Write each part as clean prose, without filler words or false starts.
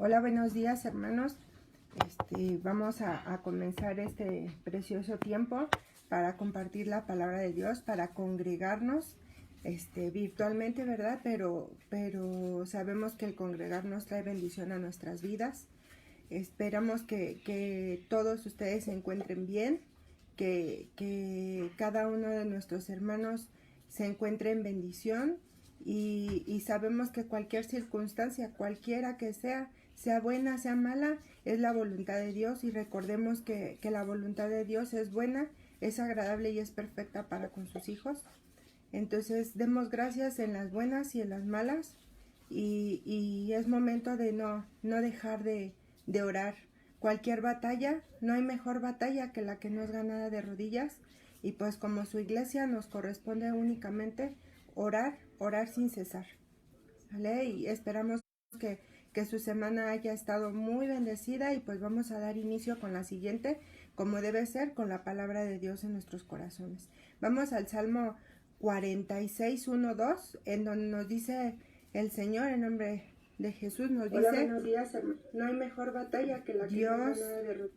Hola, buenos días, hermanos. Vamos a comenzar este precioso tiempo para compartir la palabra de Dios, para congregarnos virtualmente, ¿verdad? Pero sabemos que el congregarnos trae bendición a nuestras vidas. Esperamos que todos ustedes se encuentren bien, que cada uno de nuestros hermanos se encuentre en bendición y sabemos que cualquier circunstancia, cualquiera que sea buena, sea mala, es la voluntad de Dios, y recordemos que la voluntad de Dios es buena, es agradable y es perfecta para con sus hijos. Entonces demos gracias en las buenas y en las malas, y es momento de no dejar de orar. Cualquier batalla, no hay mejor batalla que la que no es ganada de rodillas, y pues como su iglesia nos corresponde únicamente orar sin cesar, ¿vale? Y esperamos que su semana haya estado muy bendecida, y pues vamos a dar inicio con la siguiente, como debe ser, con la palabra de Dios en nuestros corazones. Vamos al Salmo 46, 1, 2, en donde nos dice el Señor, en nombre de Jesús, nos dice: hola, buenos días, no hay mejor batalla que la que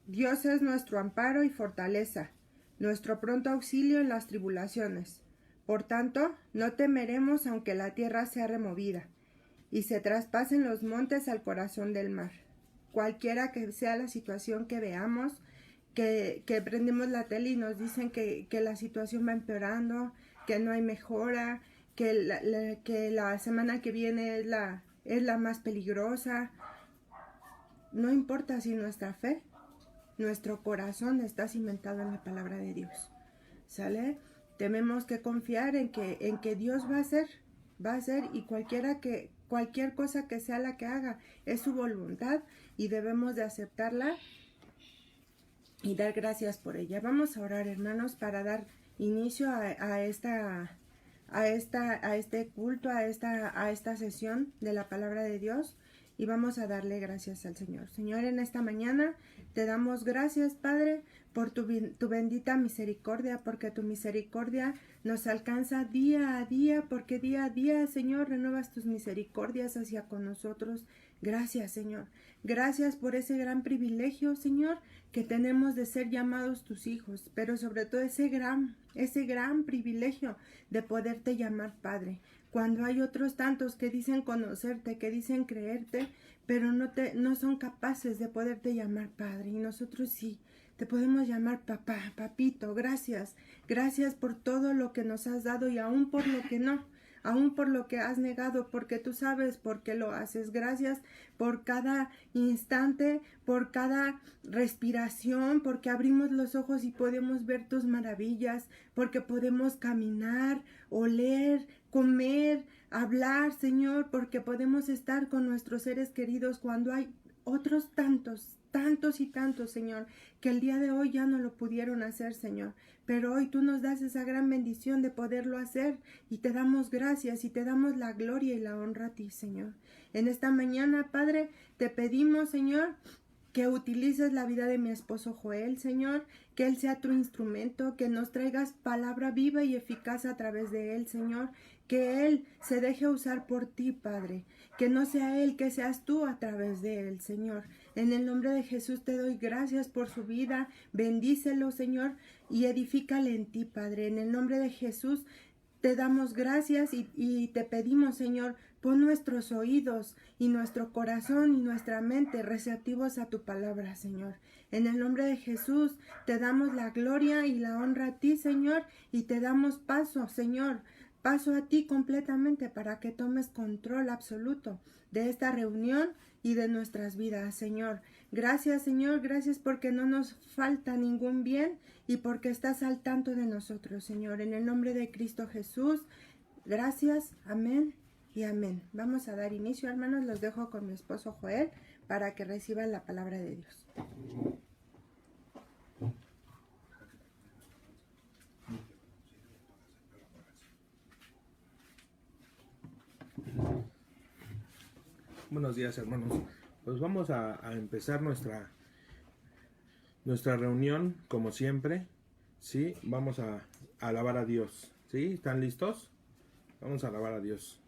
Dios es nuestro amparo y fortaleza, nuestro pronto auxilio en las tribulaciones. Por tanto, no temeremos aunque la tierra sea removida y se traspasen los montes al corazón del mar. Cualquiera que sea la situación que veamos, que prendemos la tele y nos dicen que la situación va empeorando, que no hay mejora, que la semana que viene es la más peligrosa. No importa si nuestra fe, nuestro corazón está cimentado en la palabra de Dios, ¿sale? Tenemos que confiar en que Dios va a hacer, y cualquier cosa que sea la que haga, es su voluntad, y debemos de aceptarla y dar gracias por ella. Vamos a orar, hermanos, para dar inicio a este culto, a esta sesión de la palabra de Dios, y vamos a darle gracias al Señor. Señor, en esta mañana te damos gracias, Padre, por tu bendita misericordia, porque tu misericordia nos alcanza día a día, porque día a día, Señor, renuevas tus misericordias hacia con nosotros. Gracias, Señor. Gracias por ese gran privilegio, Señor, que tenemos de ser llamados tus hijos, pero sobre todo ese gran privilegio de poderte llamar Padre. Cuando hay otros tantos que dicen conocerte, que dicen creerte, pero no son capaces de poderte llamar Padre, y nosotros sí, te podemos llamar papá, papito. Gracias, gracias por todo lo que nos has dado, y aún por lo que no, aún por lo que has negado, porque tú sabes por qué lo haces. Gracias por cada instante, por cada respiración, porque abrimos los ojos y podemos ver tus maravillas, porque podemos caminar, oler, comer, hablar, Señor, porque podemos estar con nuestros seres queridos cuando hay otros tantos y tantos, Señor, que el día de hoy ya no lo pudieron hacer, Señor, pero hoy tú nos das esa gran bendición de poderlo hacer, y te damos gracias y te damos la gloria y la honra a ti, Señor. En esta mañana, Padre, te pedimos, Señor, que utilices la vida de mi esposo Joel, Señor, que él sea tu instrumento, que nos traigas palabra viva y eficaz a través de él, Señor, que él se deje usar por ti, Padre, que no sea él, que seas tú a través de él, Señor. En el nombre de Jesús te doy gracias por su vida, bendícelo, Señor, y edifícale en ti, Padre. En el nombre de Jesús te damos gracias y te pedimos, Señor, pon nuestros oídos y nuestro corazón y nuestra mente receptivos a tu palabra, Señor. En el nombre de Jesús te damos la gloria y la honra a ti, Señor, y te damos paso, Señor, paso a ti completamente, para que tomes control absoluto de esta reunión y de nuestras vidas, Señor. Gracias, Señor, gracias porque no nos falta ningún bien y porque estás al tanto de nosotros, Señor. En el nombre de Cristo Jesús, gracias, amén y amén. Vamos a dar inicio, hermanos. Los dejo con mi esposo Joel para que reciban la palabra de Dios. Buenos días, hermanos. Pues vamos a empezar nuestra reunión como siempre. Sí, vamos a alabar a Dios. ¿Sí? ¿Están listos? Vamos a alabar a Dios.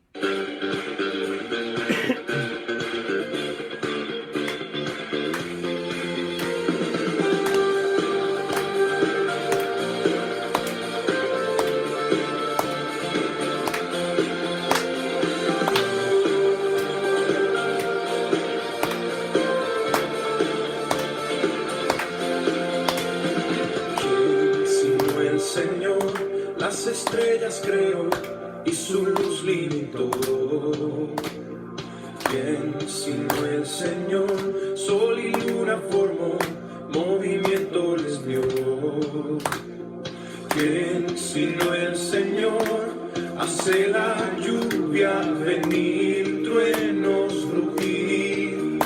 mil truenos rugir,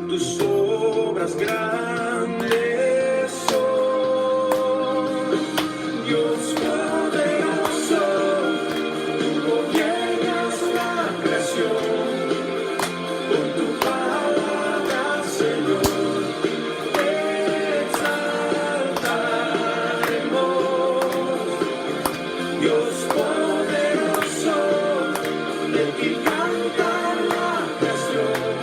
tus obras grandes son. Dios poderoso, tú gobiernas la creación. Con tu palabra, Señor, te exaltaremos. Dios poderoso, de ti canta la creación.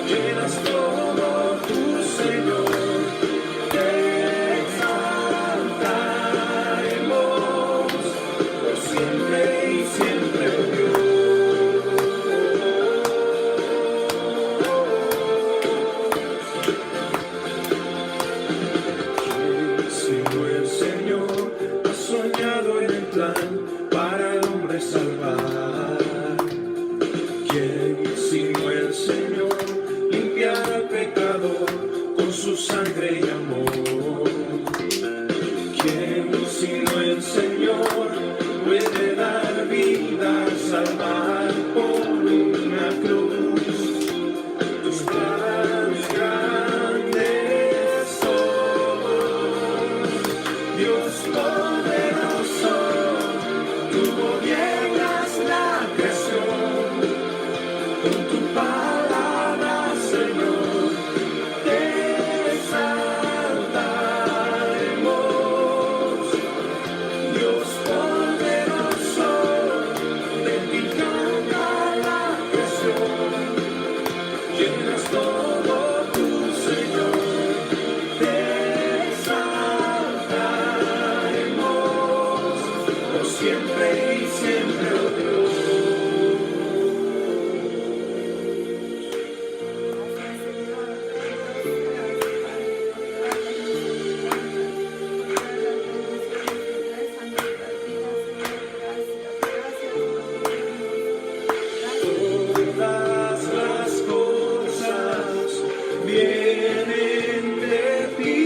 Llenas todo tu Señor, te exaltaremos por siempre y siempre, oh Dios. Sino el Señor ha soñado en el plan para el hombre salvar. ¿Quién sino el Señor limpiará el pecado con su sangre y amor? ¿Quién sino el Señor puede dar vida, salvar por una cruz? Tus planes grandes son. Dios poderoso, tú gobiernas la creación. Con tu palabra, Señor, te exaltaremos. Dios poderoso, de ti canta la creación. Llenas todo tu Señor, te exaltaremos por siempre y siempre, oh Dios. Todas las cosas vienen de ti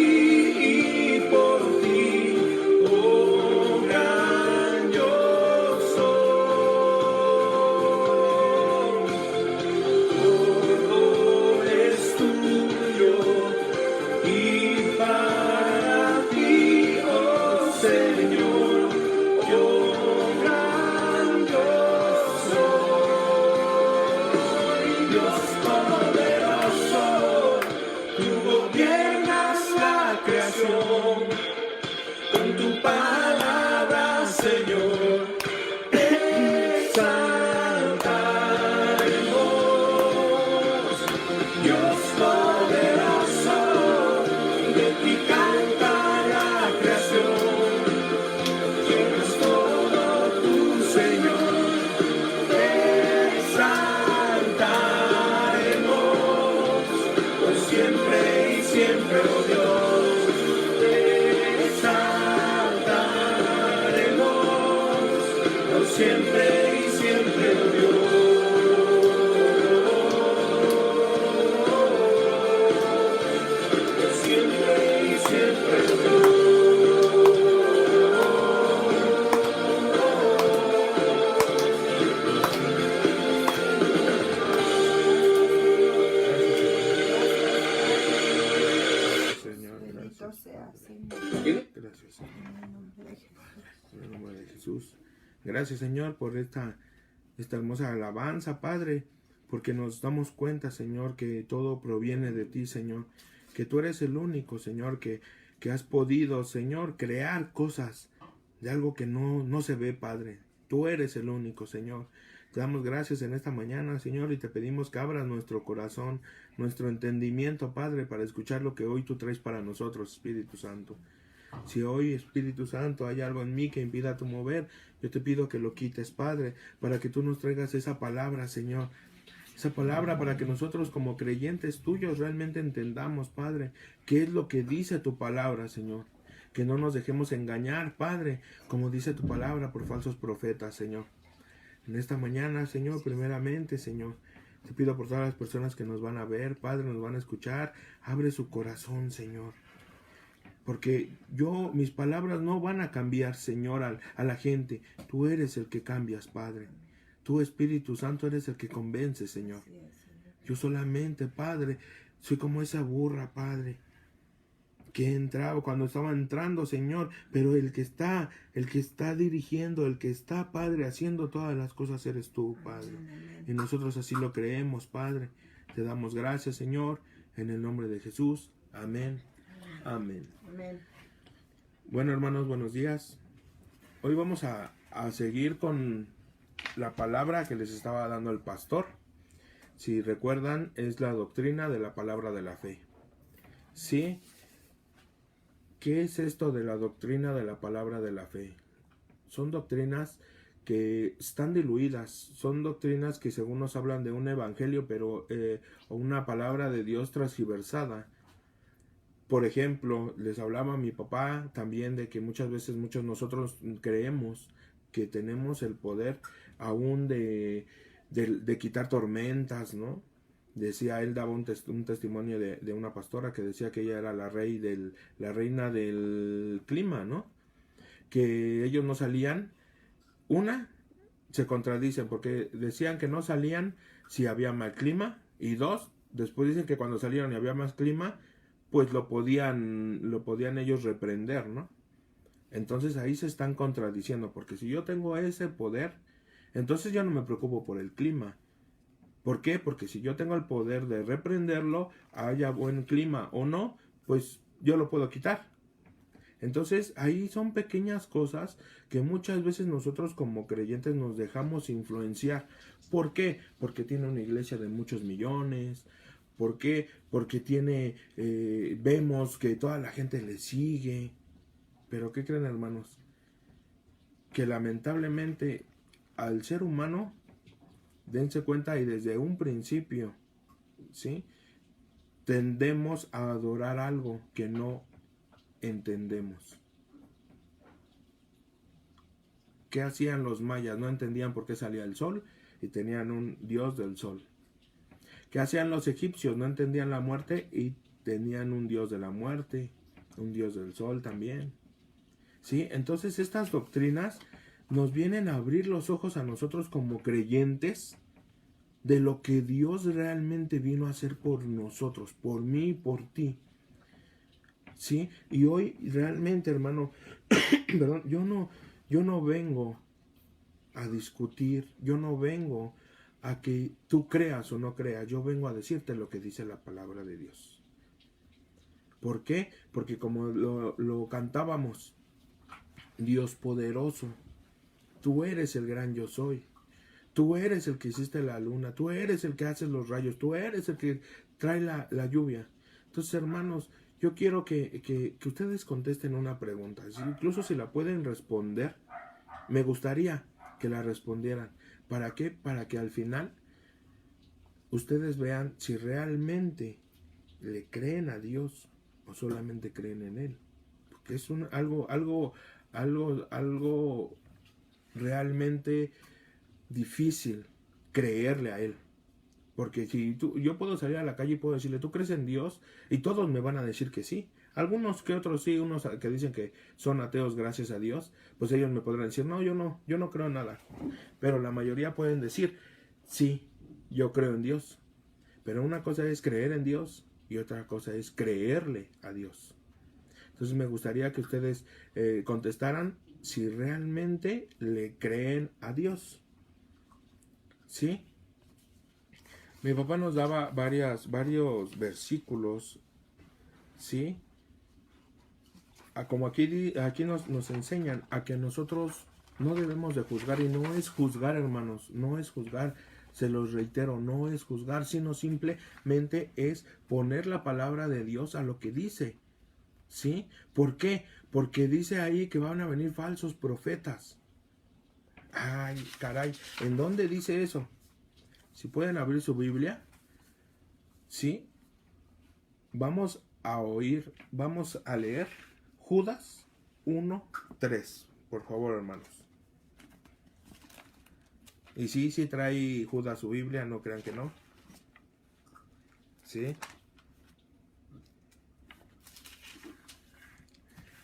y por ti, oh gran yo soy. Todo es tuyo y para ti, oh Señor, yo gran yo soy. Dios poderoso, tú gobiernas la creación. Con tu palabra, Señor, te exaltaremos. Dios poderoso, de ti canta la creación. Llenas todo tu Señor, te exaltaremos por siempre y siempre, oh Dios. Te exaltaremos por siempre y siempre, oh Dios. Por siempre y siempre, oh Dios. Señor, Bendito gracias. sea, Señor. Gracias, Señor. En el nombre de Jesús. En el nombre de Jesús. Gracias, Señor, por esta hermosa alabanza, Padre, porque nos damos cuenta, Señor, que todo proviene de ti, Señor, que tú eres el único, Señor, que has podido, Señor, crear cosas de algo que no se ve, Padre. Tú eres el único, Señor. Te damos gracias en esta mañana, Señor, y te pedimos que abras nuestro corazón, nuestro entendimiento, Padre, para escuchar lo que hoy tú traes para nosotros, Espíritu Santo. Si hoy, Espíritu Santo, hay algo en mí que impida tu mover, yo te pido que lo quites, Padre, para que tú nos traigas esa palabra, Señor. Esa palabra para que nosotros como creyentes tuyos realmente entendamos, Padre, qué es lo que dice tu palabra, Señor. Que no nos dejemos engañar, Padre, como dice tu palabra, por falsos profetas, Señor. En esta mañana, Señor, primeramente, Señor, te pido por todas las personas que nos van a ver, Padre, nos van a escuchar, abre su corazón, Señor. Porque mis palabras no van a cambiar, Señor, a la gente. Tú eres el que cambias, Padre. Tú, Espíritu Santo, eres el que convence, Señor. Yo solamente, Padre, soy como esa burra, Padre, que entraba, cuando estaba entrando, Señor, pero el que está dirigiendo, el que está, Padre, haciendo todas las cosas eres tú, Padre. Y nosotros así lo creemos, Padre. Te damos gracias, Señor, en el nombre de Jesús. Amén. Amén. Amén. Bueno, hermanos, buenos días. Hoy vamos a seguir con la palabra que les estaba dando el pastor. Si recuerdan, es la doctrina de la palabra de la fe. ¿Sí? ¿Qué es esto de la doctrina de la palabra de la fe? Son doctrinas que están diluidas, son doctrinas que según nos hablan de un evangelio, pero o una palabra de Dios transgiversada. Por ejemplo, les hablaba mi papá también de que muchas veces nosotros creemos que tenemos el poder aún de quitar tormentas, ¿no? Decía, él daba un testimonio de una pastora que decía que ella era la reina del clima, ¿no? Que ellos no salían. Una, se contradicen porque decían que no salían si había mal clima. Y dos, después dicen que cuando salieron y había más clima, pues lo podían ellos reprender, ¿no? Entonces ahí se están contradiciendo, porque si yo tengo ese poder, entonces yo no me preocupo por el clima. ¿Por qué? Porque si yo tengo el poder de reprenderlo, haya buen clima o no, pues yo lo puedo quitar. Entonces ahí son pequeñas cosas que muchas veces nosotros como creyentes nos dejamos influenciar. ¿Por qué? Porque tiene una iglesia de muchos millones. ¿Por qué? Porque vemos que toda la gente le sigue. Pero ¿qué creen, hermanos? Que lamentablemente al ser humano, dense cuenta, y desde un principio, ¿sí?, tendemos a adorar algo que no entendemos. ¿Qué hacían los mayas? No entendían por qué salía el sol y tenían un dios del sol. ¿Qué hacían los egipcios? No entendían la muerte y tenían un dios de la muerte, un dios del sol también. ¿Sí? Entonces estas doctrinas nos vienen a abrir los ojos a nosotros como creyentes de lo que Dios realmente vino a hacer por nosotros, por mí y por ti. ¿Sí? Y hoy realmente, hermano, perdón, yo no vengo a discutir, yo no vengo a que tú creas o no creas, yo vengo a decirte lo que dice la palabra de Dios. ¿Por qué? Porque como lo cantábamos, Dios poderoso, tú eres el gran yo soy. Tú eres el que hiciste la luna, tú eres el que hace los rayos, tú eres el que trae la lluvia. Entonces, hermanos, yo quiero que ustedes contesten una pregunta. Incluso si la pueden responder, me gustaría que la respondieran. ¿Para qué? Para que al final ustedes vean si realmente le creen a Dios o solamente creen en Él. Porque es algo realmente difícil creerle a Él. Porque si yo puedo salir a la calle y puedo decirle, ¿tú crees en Dios? Y todos me van a decir que sí. Algunos que otros sí, unos que dicen que son ateos gracias a Dios, pues ellos me podrán decir, no, yo no creo en nada. Pero la mayoría pueden decir, sí, yo creo en Dios. Pero una cosa es creer en Dios y otra cosa es creerle a Dios. Entonces me gustaría que ustedes contestaran si realmente le creen a Dios. ¿Sí? Mi papá nos daba varios versículos, ¿sí? Como aquí nos enseñan a que nosotros no debemos de juzgar, y no es juzgar, hermanos, no es juzgar, se los reitero, no es juzgar, sino simplemente es poner la palabra de Dios a lo que dice, ¿sí? ¿Por qué? Porque dice ahí que van a venir falsos profetas. Ay, caray, ¿en dónde dice eso? Si pueden abrir su Biblia, ¿sí? Vamos a leer Judas 1:3, por favor, hermanos. Y sí trae Judas su Biblia, no crean que no. ¿Sí?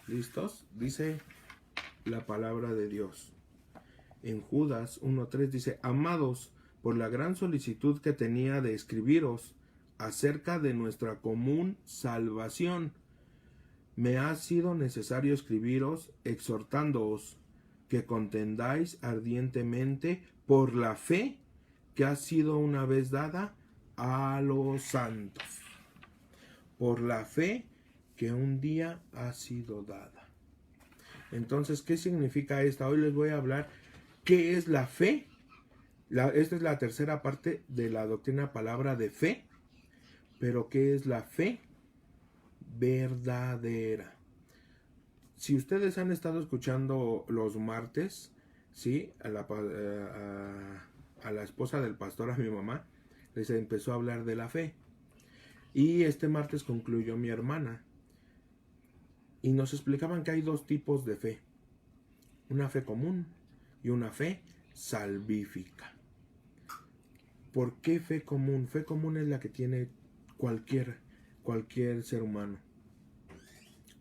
¿Listos? Dice la palabra de Dios. en Judas 1:3 dice: amados, por la gran solicitud que tenía de escribiros acerca de nuestra común salvación, me ha sido necesario escribiros exhortándoos que contendáis ardientemente por la fe que ha sido una vez dada a los santos. Por la fe que un día ha sido dada. Entonces, ¿qué significa esta? Hoy les voy a hablar qué es la fe. Esta es la tercera parte de la doctrina palabra de fe. Pero ¿qué es la fe verdadera? Si ustedes han estado escuchando los martes, ¿sí? A la esposa del pastor, a mi mamá, les empezó a hablar de la fe. Y este martes concluyó mi hermana. Y nos explicaban que hay dos tipos de fe. Una fe común y una fe salvífica. ¿Por qué fe común? Fe común es la que tiene cualquier ser humano.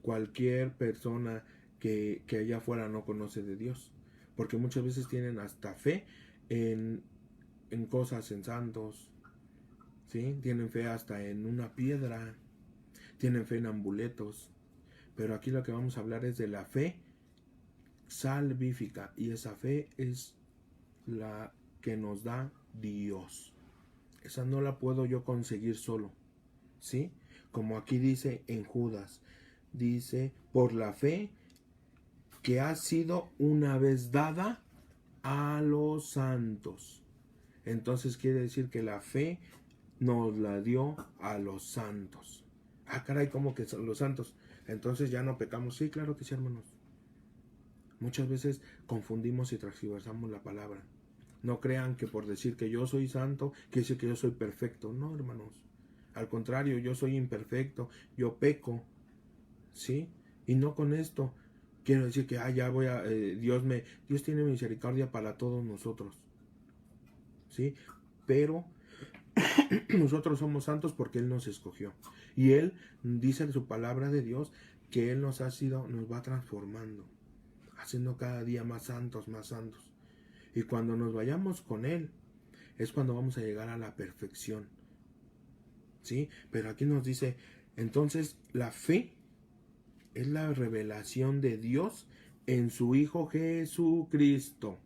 Cualquier persona que allá afuera no conoce de Dios. Porque muchas veces tienen hasta fe en cosas, en santos. ¿Sí? Tienen fe hasta en una piedra. Tienen fe en amuletos. Pero aquí lo que vamos a hablar es de la fe salvífica. Y esa fe es la que nos da Dios. Esa no la puedo yo conseguir solo. ¿Sí? Como aquí dice en Judas. Dice, por la fe que ha sido una vez dada a los santos. Entonces quiere decir que la fe nos la dio a los santos. Ah, caray, ¿cómo que son los santos? Entonces ya no pecamos. Sí, claro que sí, hermanos. Muchas veces confundimos y transversamos la palabra. No crean que por decir que yo soy santo, quiere decir que yo soy perfecto. No, hermanos. Al contrario, yo soy imperfecto. Yo peco. ¿Sí? Y no con esto quiero decir que ya voy a... Dios tiene misericordia para todos nosotros. ¿Sí? Pero nosotros somos santos porque Él nos escogió. Y Él dice en su palabra de Dios que Él nos va transformando, haciendo cada día más santos, más santos. Y cuando nos vayamos con Él, es cuando vamos a llegar a la perfección. ¿Sí? Pero aquí nos dice, entonces, la fe es la revelación de Dios en su Hijo Jesucristo.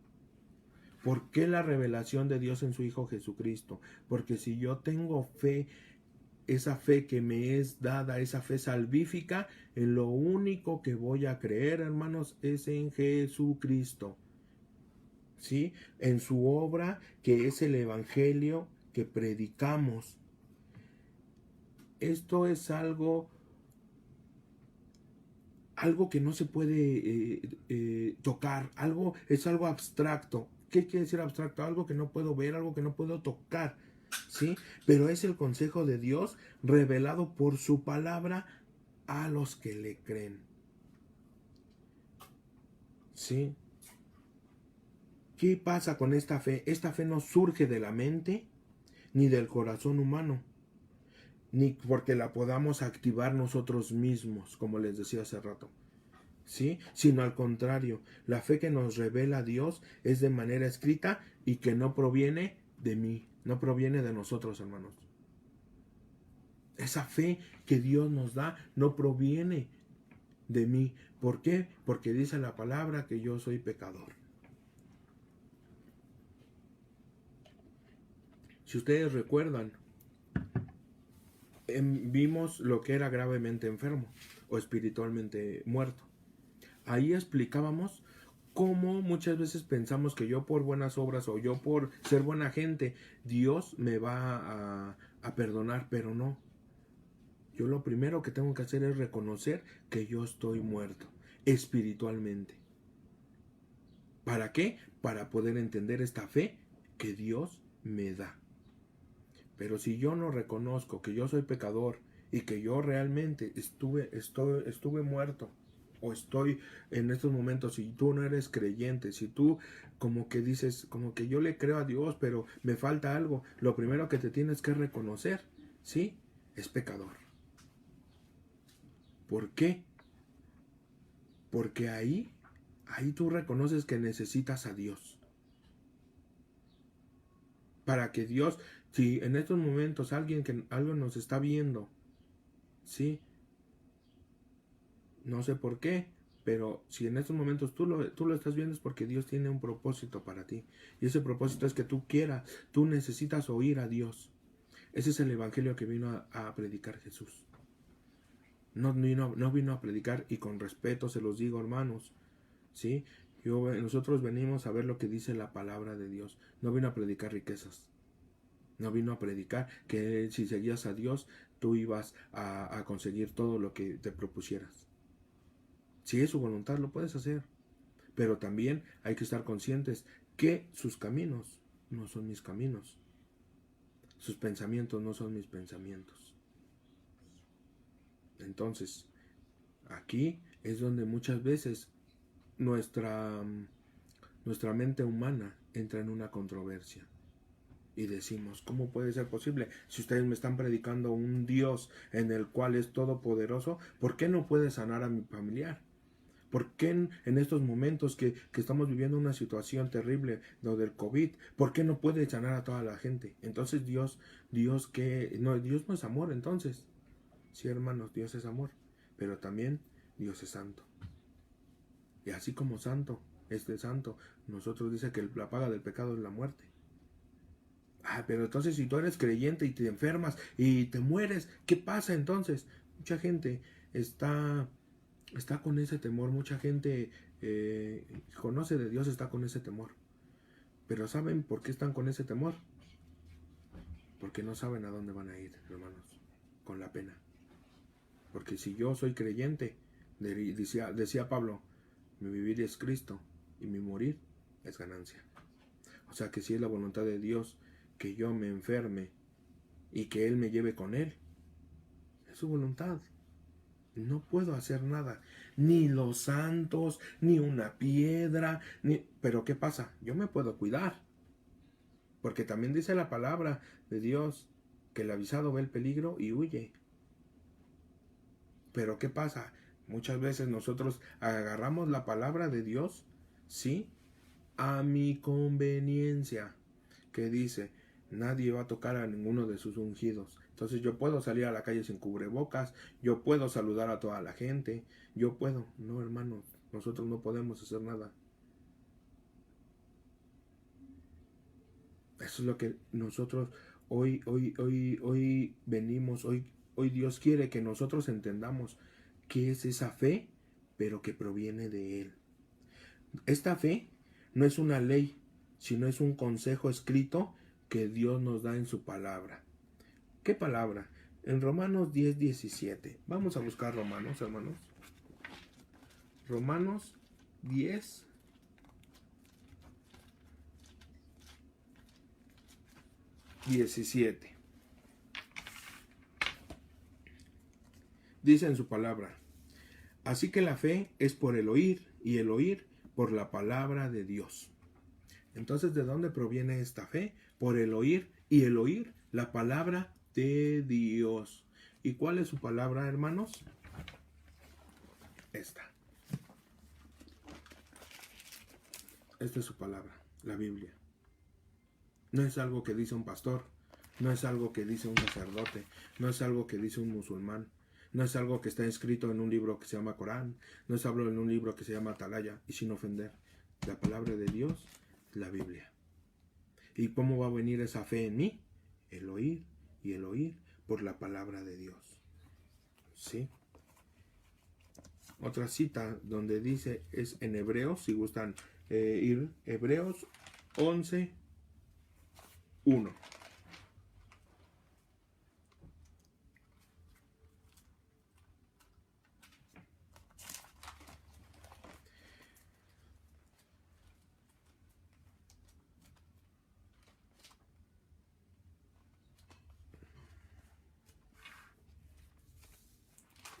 ¿Por qué la revelación de Dios en su Hijo Jesucristo? Porque si yo tengo fe, esa fe que me es dada, esa fe salvífica, en lo único que voy a creer, hermanos, es en Jesucristo. ¿Sí? En su obra, que es el Evangelio que predicamos. Esto es algo que no se puede tocar, es algo abstracto. ¿Qué quiere decir abstracto? Algo que no puedo ver, algo que no puedo tocar, ¿sí? Pero es el consejo de Dios revelado por su palabra a los que le creen, ¿sí? ¿Qué pasa con esta fe? Esta fe no surge de la mente ni del corazón humano, ni porque la podamos activar nosotros mismos, como les decía hace rato. ¿Sí? Sino al contrario, la fe que nos revela Dios es de manera escrita y que no proviene de mí, no proviene de nosotros, hermanos. Esa fe que Dios nos da no proviene de mí. ¿Por qué? Porque dice la palabra que yo soy pecador. Si ustedes recuerdan, vimos lo que era gravemente enfermo o espiritualmente muerto. Ahí explicábamos cómo muchas veces pensamos que yo por buenas obras o yo por ser buena gente, Dios me va a perdonar, pero no. Yo lo primero que tengo que hacer es reconocer que yo estoy muerto espiritualmente. ¿Para qué? Para poder entender esta fe que Dios me da. Pero si yo no reconozco que yo soy pecador y que yo realmente estuve muerto, o estoy en estos momentos, si tú no eres creyente, si tú como que dices, como que yo le creo a Dios, pero me falta algo, lo primero que te tienes que reconocer, ¿sí? Es pecador. ¿Por qué? Porque ahí tú reconoces que necesitas a Dios. para que Dios, si en estos momentos algo nos está viendo, ¿sí? No sé por qué, pero si en estos momentos tú lo estás viendo es porque Dios tiene un propósito para ti. Y ese propósito es que tú necesitas oír a Dios. Ese es el evangelio que vino a predicar Jesús. No vino a predicar, y con respeto se los digo, hermanos, ¿sí? Nosotros venimos a ver lo que dice la palabra de Dios. No vino a predicar riquezas. No vino a predicar que si seguías a Dios, tú ibas a conseguir todo lo que te propusieras. Si es su voluntad, lo puedes hacer. Pero también hay que estar conscientes que sus caminos no son mis caminos. Sus pensamientos no son mis pensamientos. Entonces, aquí es donde muchas veces nuestra mente humana entra en una controversia. Y decimos, ¿cómo puede ser posible? Si ustedes me están predicando un Dios en el cual es todopoderoso, ¿por qué no puede sanar a mi familiar? ¿Por qué en estos momentos que estamos viviendo una situación terrible, lo del COVID, por qué no puede sanar a toda la gente? Entonces Dios no es amor, entonces. Sí, hermanos, Dios es amor, pero también Dios es santo. Y así como santo, santo, nosotros dice que la paga del pecado es la muerte. Pero entonces si tú eres creyente y te enfermas y te mueres, ¿qué pasa entonces? Mucha gente está con ese temor, mucha gente conoce de Dios, está con ese temor. Pero ¿saben por qué están con ese temor? Porque no saben a dónde van a ir, hermanos, con la pena. Porque si yo soy creyente, decía Pablo, mi vivir es Cristo y mi morir es ganancia. O sea que si es la voluntad de Dios que yo me enferme y que Él me lleve con Él, es su voluntad. No puedo hacer nada, ni los santos, ni una piedra, pero ¿qué pasa? Yo me puedo cuidar, porque también dice la palabra de Dios que el avisado ve el peligro y huye. Pero ¿qué pasa? Muchas veces nosotros agarramos la palabra de Dios, ¿sí?, a mi conveniencia, que dice, nadie va a tocar a ninguno de sus ungidos. Entonces yo puedo salir a la calle sin cubrebocas, yo puedo saludar a toda la gente, yo puedo. No, hermanos, nosotros no podemos hacer nada. Eso es lo que nosotros hoy venimos, hoy Dios quiere que nosotros entendamos qué es esa fe, pero que proviene de Él. Esta fe no es una ley, sino es un consejo escrito que Dios nos da en su palabra. ¿Qué palabra? En Romanos 10:17. Vamos a buscar Romanos, hermanos. Romanos 10:17. Dice en su palabra, así que la fe es por el oír, y el oír por la palabra de Dios. Entonces, ¿de dónde proviene esta fe? Por el oír, y el oír la palabra de Dios. ¿Y cuál es su palabra, hermanos? Esta es su palabra, la Biblia. No es algo que dice un pastor, no es algo que dice un sacerdote, no es algo que dice un musulmán, no es algo que está escrito en un libro que se llama Corán, no es algo en un libro que se llama Atalaya, y sin ofender. La palabra de Dios, la Biblia. ¿Y cómo va a venir esa fe en mí? El oír, y el oír por la palabra de Dios. ¿Sí? Otra cita donde dice es en Hebreos, si gustan ir, Hebreos 11:1.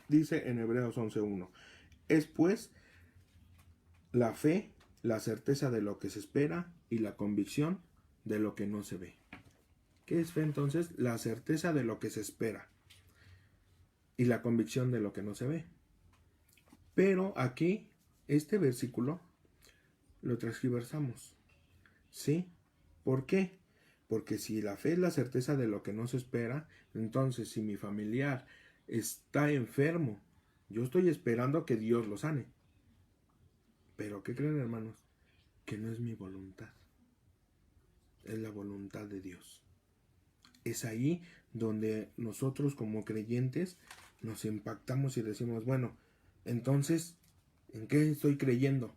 Dice en Hebreos 11:1, es pues la fe, la certeza de lo que se espera y la convicción de lo que no se ve. ¿Qué es fe entonces? La certeza de lo que se espera y la convicción de lo que no se ve. Pero aquí, este versículo lo transgiversamos. ¿Sí? ¿Por qué? Porque si la fe es la certeza de lo que no se espera, entonces si mi familiar está enfermo, yo estoy esperando que Dios lo sane. Pero ¿qué creen, hermanos? Que no es mi voluntad. Es la voluntad de Dios. Es ahí donde nosotros como creyentes nos impactamos y decimos, bueno, entonces, ¿en qué estoy creyendo?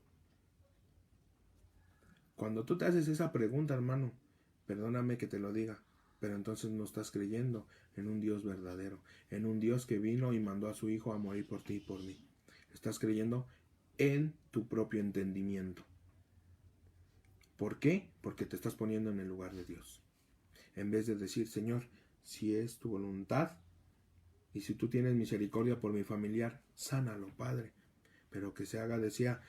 Cuando tú te haces esa pregunta, hermano, perdóname que te lo diga, pero entonces no estás creyendo en un Dios verdadero, en un Dios que vino y mandó a su Hijo a morir por ti y por mí. Estás creyendo en tu propio entendimiento. ¿Por qué? Porque te estás poniendo en el lugar de Dios. En vez de decir, Señor, si es tu voluntad y si tú tienes misericordia por mi familiar, sánalo, Padre. Pero que se haga, decía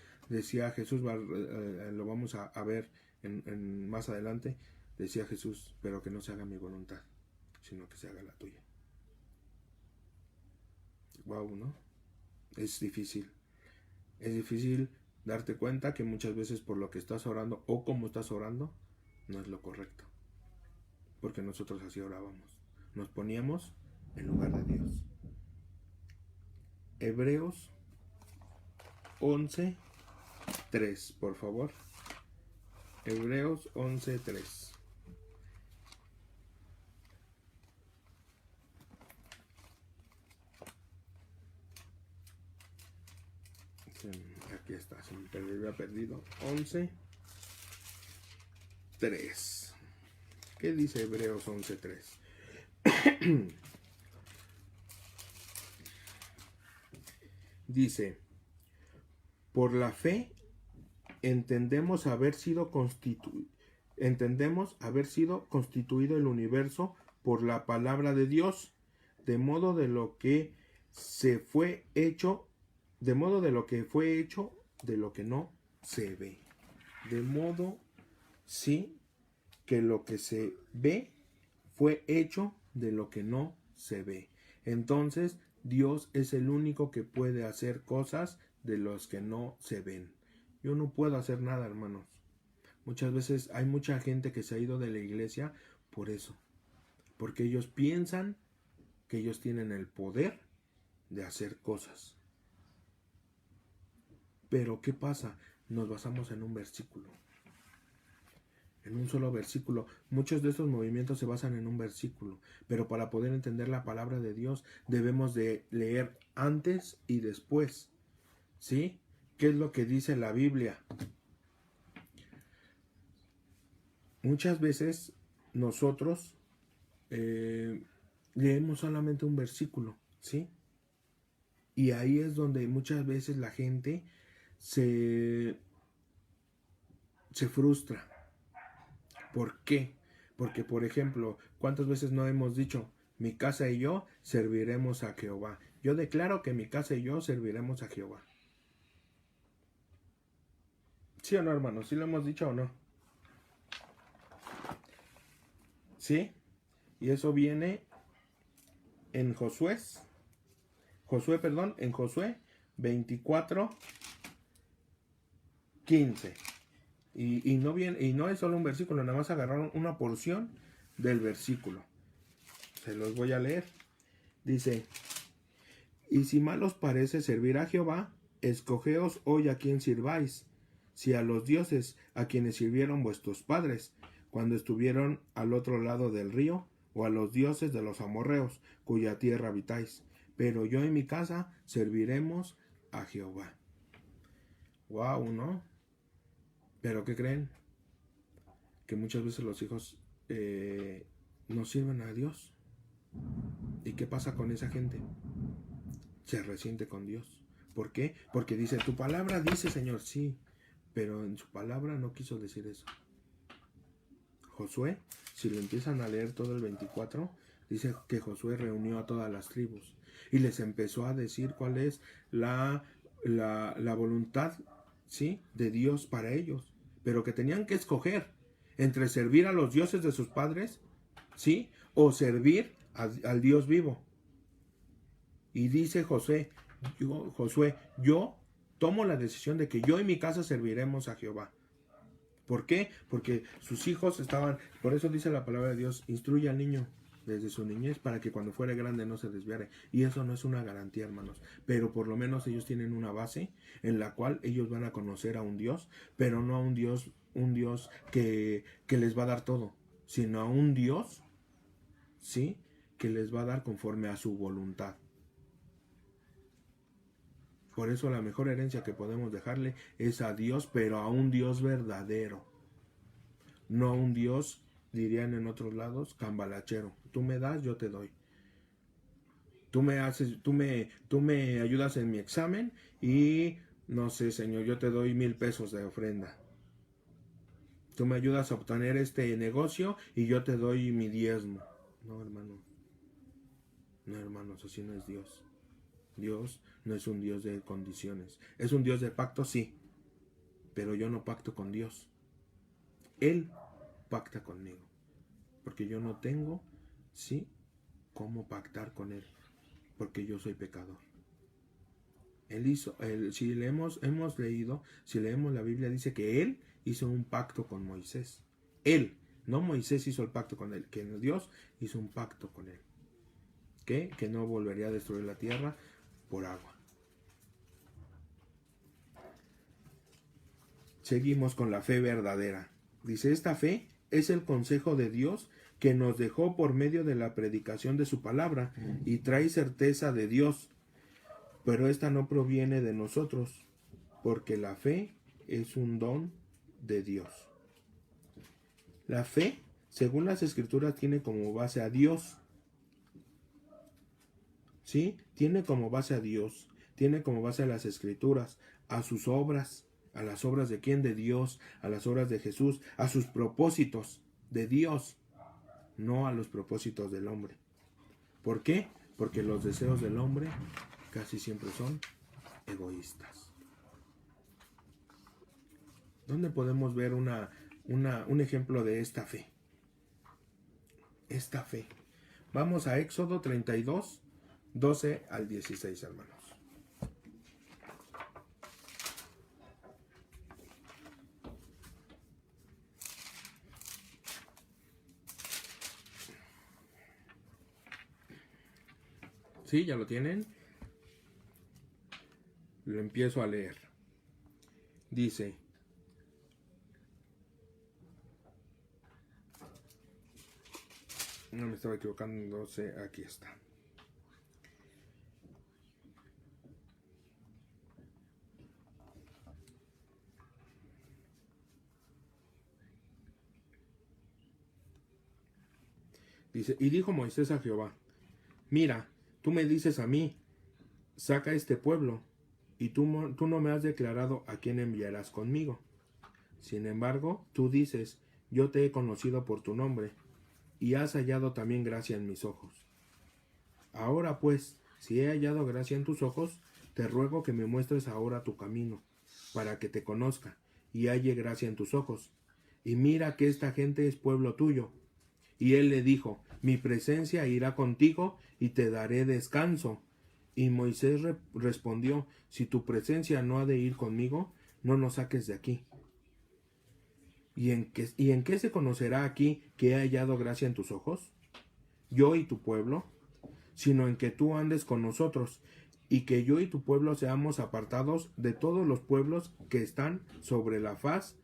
Jesús, lo vamos a ver más adelante, decía Jesús, pero que no se haga mi voluntad, sino que se haga la tuya. Wow, ¿no? Es difícil darte cuenta que muchas veces por lo que estás orando o como estás orando, no es lo correcto. Porque nosotros así orábamos. Nos poníamos en lugar de Dios. Hebreos 11:3, por favor. Hebreos 11:3. Aquí está, se me había perdido. 11:3. ¿Qué dice Hebreos 11:3? Dice, por la fe entendemos haber sido constituido el universo por la palabra de Dios, de modo de lo que fue hecho de lo que no se ve. De modo, sí, que lo que se ve fue hecho de lo que no se ve. Entonces, Dios es el único que puede hacer cosas de los que no se ven. Yo no puedo hacer nada, hermanos. Muchas veces hay mucha gente que se ha ido de la iglesia por eso. Porque ellos piensan que ellos tienen el poder de hacer cosas. Pero ¿qué pasa? Nos basamos en un versículo. En un solo versículo. Muchos de estos movimientos se basan en un versículo. Pero para poder entender la palabra de Dios debemos de leer antes y después. ¿Sí? ¿Qué es lo que dice la Biblia? Muchas veces nosotros leemos solamente un versículo. ¿Sí? Y ahí es donde muchas veces la gente se frustra. ¿Por qué? Porque, por ejemplo, ¿cuántas veces no hemos dicho, mi casa y yo serviremos a Jehová? Yo declaro que mi casa y yo serviremos a Jehová. ¿Sí o no, hermano? ¿Sí lo hemos dicho o no? ¿Sí? Y eso viene en Josué 24:15. Y no es solo un versículo, nada más agarraron una porción del versículo. Se los voy a leer. Dice, y si mal os parece servir a Jehová, escogeos hoy a quien sirváis, si a los dioses a quienes sirvieron vuestros padres, cuando estuvieron al otro lado del río, o a los dioses de los amorreos, cuya tierra habitáis. Pero yo y mi casa serviremos a Jehová. Wow, ¿no? Pero ¿qué creen? Que muchas veces los hijos no sirven a Dios. ¿Y qué pasa con esa gente? Se resiente con Dios. ¿Por qué? Porque dice, tu palabra dice, Señor, sí, pero en su palabra no quiso decir eso. Josué, si lo empiezan a leer todo el 24, dice que Josué reunió a todas las tribus y les empezó a decir cuál es la voluntad, ¿sí?, de Dios para ellos. Pero que tenían que escoger entre servir a los dioses de sus padres, ¿sí?, o servir al Dios vivo. Y dice Josué, yo tomo la decisión de que yo y mi casa serviremos a Jehová. ¿Por qué? Porque sus hijos estaban, por eso dice la palabra de Dios, instruye al niño desde su niñez para que cuando fuere grande no se desviare. Y eso no es una garantía, hermanos, pero por lo menos ellos tienen una base en la cual ellos van a conocer a un Dios, pero no a un Dios que les va a dar todo, sino a un Dios, ¿sí?, que les va a dar conforme a su voluntad. Por eso la mejor herencia que podemos dejarle es a Dios, pero a un Dios verdadero. No a un Dios, dirían en otros lados, cambalachero. Tú me das, yo te doy. Tú me ayudas en mi examen y, no sé, Señor, yo te doy 1,000 pesos de ofrenda. Tú me ayudas a obtener este negocio y yo te doy mi diezmo. No, hermano. No, hermanos, así no es Dios. Dios no es un Dios de condiciones. Es un Dios de pacto, sí. Pero yo no pacto con Dios. Él pacta conmigo. Porque yo no tengo, sí, cómo pactar con Él. Porque yo soy pecador. Si leemos la Biblia, dice que Él hizo un pacto con Moisés. Él, no Moisés hizo el pacto con Él, que Dios hizo un pacto con Él. Que no volvería a destruir la tierra por agua. Seguimos con la fe verdadera. Dice, esta fe es el consejo de Dios que nos dejó por medio de la predicación de su palabra y trae certeza de Dios. Pero esta no proviene de nosotros, porque la fe es un don de Dios. La fe, según las Escrituras, tiene como base a Dios. ¿Sí? Tiene como base a Dios, tiene como base a las Escrituras, a sus obras, a las obras de quién, de Dios, a las obras de Jesús, a sus propósitos de Dios, no a los propósitos del hombre. ¿Por qué? Porque los deseos del hombre casi siempre son egoístas. ¿Dónde podemos ver un ejemplo de esta fe? Esta fe. Vamos a Éxodo 32, 12 al 16, hermanos. ¿Sí? ¿Ya lo tienen? Lo empiezo a leer. Dice: no me estaba equivocando, aquí está. Dice, y dijo Moisés a Jehová, mira, tú me dices a mí, saca este pueblo, y tú no me has declarado a quién enviarás conmigo. Sin embargo, tú dices, yo te he conocido por tu nombre, y has hallado también gracia en mis ojos. Ahora pues, si he hallado gracia en tus ojos, te ruego que me muestres ahora tu camino, para que te conozca, y halle gracia en tus ojos. Y mira que esta gente es pueblo tuyo. Y él le dijo, mi presencia irá contigo y te daré descanso. Y Moisés respondió, si tu presencia no ha de ir conmigo, no nos saques de aquí. ¿Y en qué se conocerá aquí que he hallado gracia en tus ojos? Yo y tu pueblo, sino en que tú andes con nosotros, y que yo y tu pueblo seamos apartados de todos los pueblos que están sobre la faz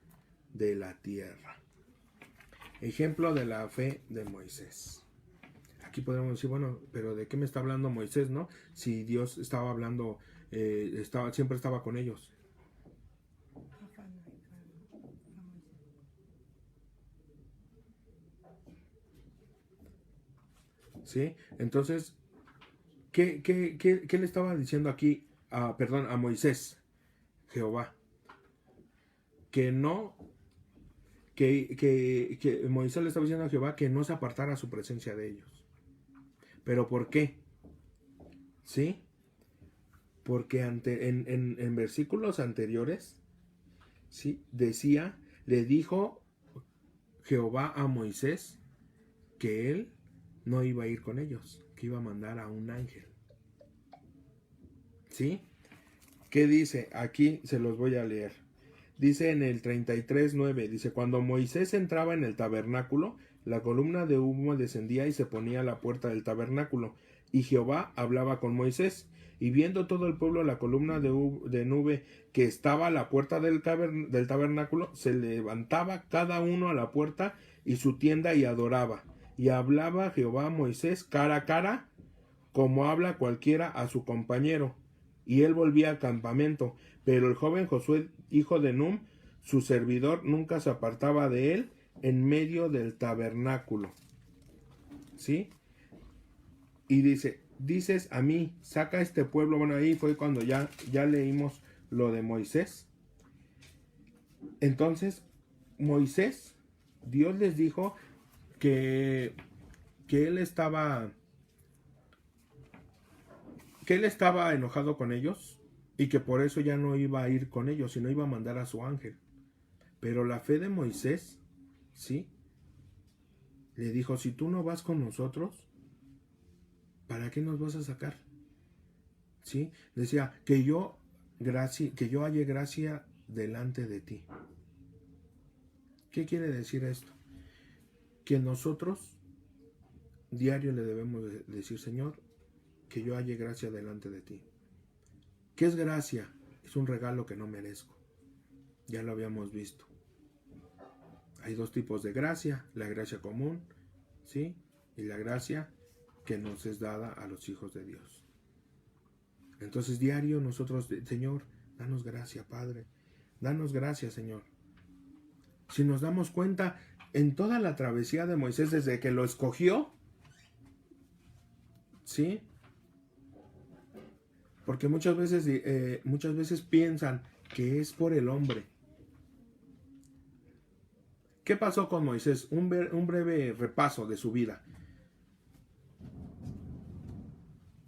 de la tierra. Ejemplo de la fe de Moisés. Aquí podemos decir, bueno, pero ¿de qué me está hablando Moisés, no? Si Dios estaba hablando, siempre estaba con ellos. ¿Sí? Entonces, ¿qué le estaba diciendo aquí a Moisés, Jehová? Que Moisés le estaba diciendo a Jehová que no se apartara su presencia de ellos. ¿Pero por qué? ¿Sí? Porque en versículos anteriores, ¿sí?, le dijo Jehová a Moisés que él no iba a ir con ellos, que iba a mandar a un ángel. ¿Sí? ¿Qué dice? Aquí se los voy a leer. Dice en el 33:9, dice, cuando Moisés entraba en el tabernáculo, la columna de humo descendía y se ponía a la puerta del tabernáculo, y Jehová hablaba con Moisés. Y viendo todo el pueblo la columna de nube que estaba a la puerta del tabernáculo, se levantaba cada uno a la puerta y su tienda y adoraba. Y hablaba Jehová a Moisés cara a cara, como habla cualquiera a su compañero. Y él volvía al campamento. Pero el joven Josué, hijo de Num, su servidor, nunca se apartaba de él en medio del tabernáculo. ¿Sí? Y dices a mí, saca este pueblo. Bueno, ahí fue cuando ya leímos lo de Moisés. Entonces, Moisés, Dios les dijo que él estaba enojado con ellos y que por eso ya no iba a ir con ellos, sino iba a mandar a su ángel. Pero la fe de Moisés, ¿sí? Le dijo, si tú no vas con nosotros, ¿para qué nos vas a sacar? ¿Sí? Decía, que yo halle gracia delante de ti. ¿Qué quiere decir esto? Que nosotros diario le debemos decir, Señor, que yo halle gracia delante de ti. ¿Qué es gracia? Es un regalo que no merezco. Ya lo habíamos visto. Hay dos tipos de gracia, la gracia común, ¿sí? Y la gracia que nos es dada a los hijos de Dios. Entonces diario nosotros, Señor, danos gracia, Padre. Danos gracia, Señor. Si nos damos cuenta, en toda la travesía de Moisés, desde que lo escogió, ¿sí? Porque muchas veces piensan que es por el hombre. ¿Qué pasó con Moisés? Un breve repaso de su vida.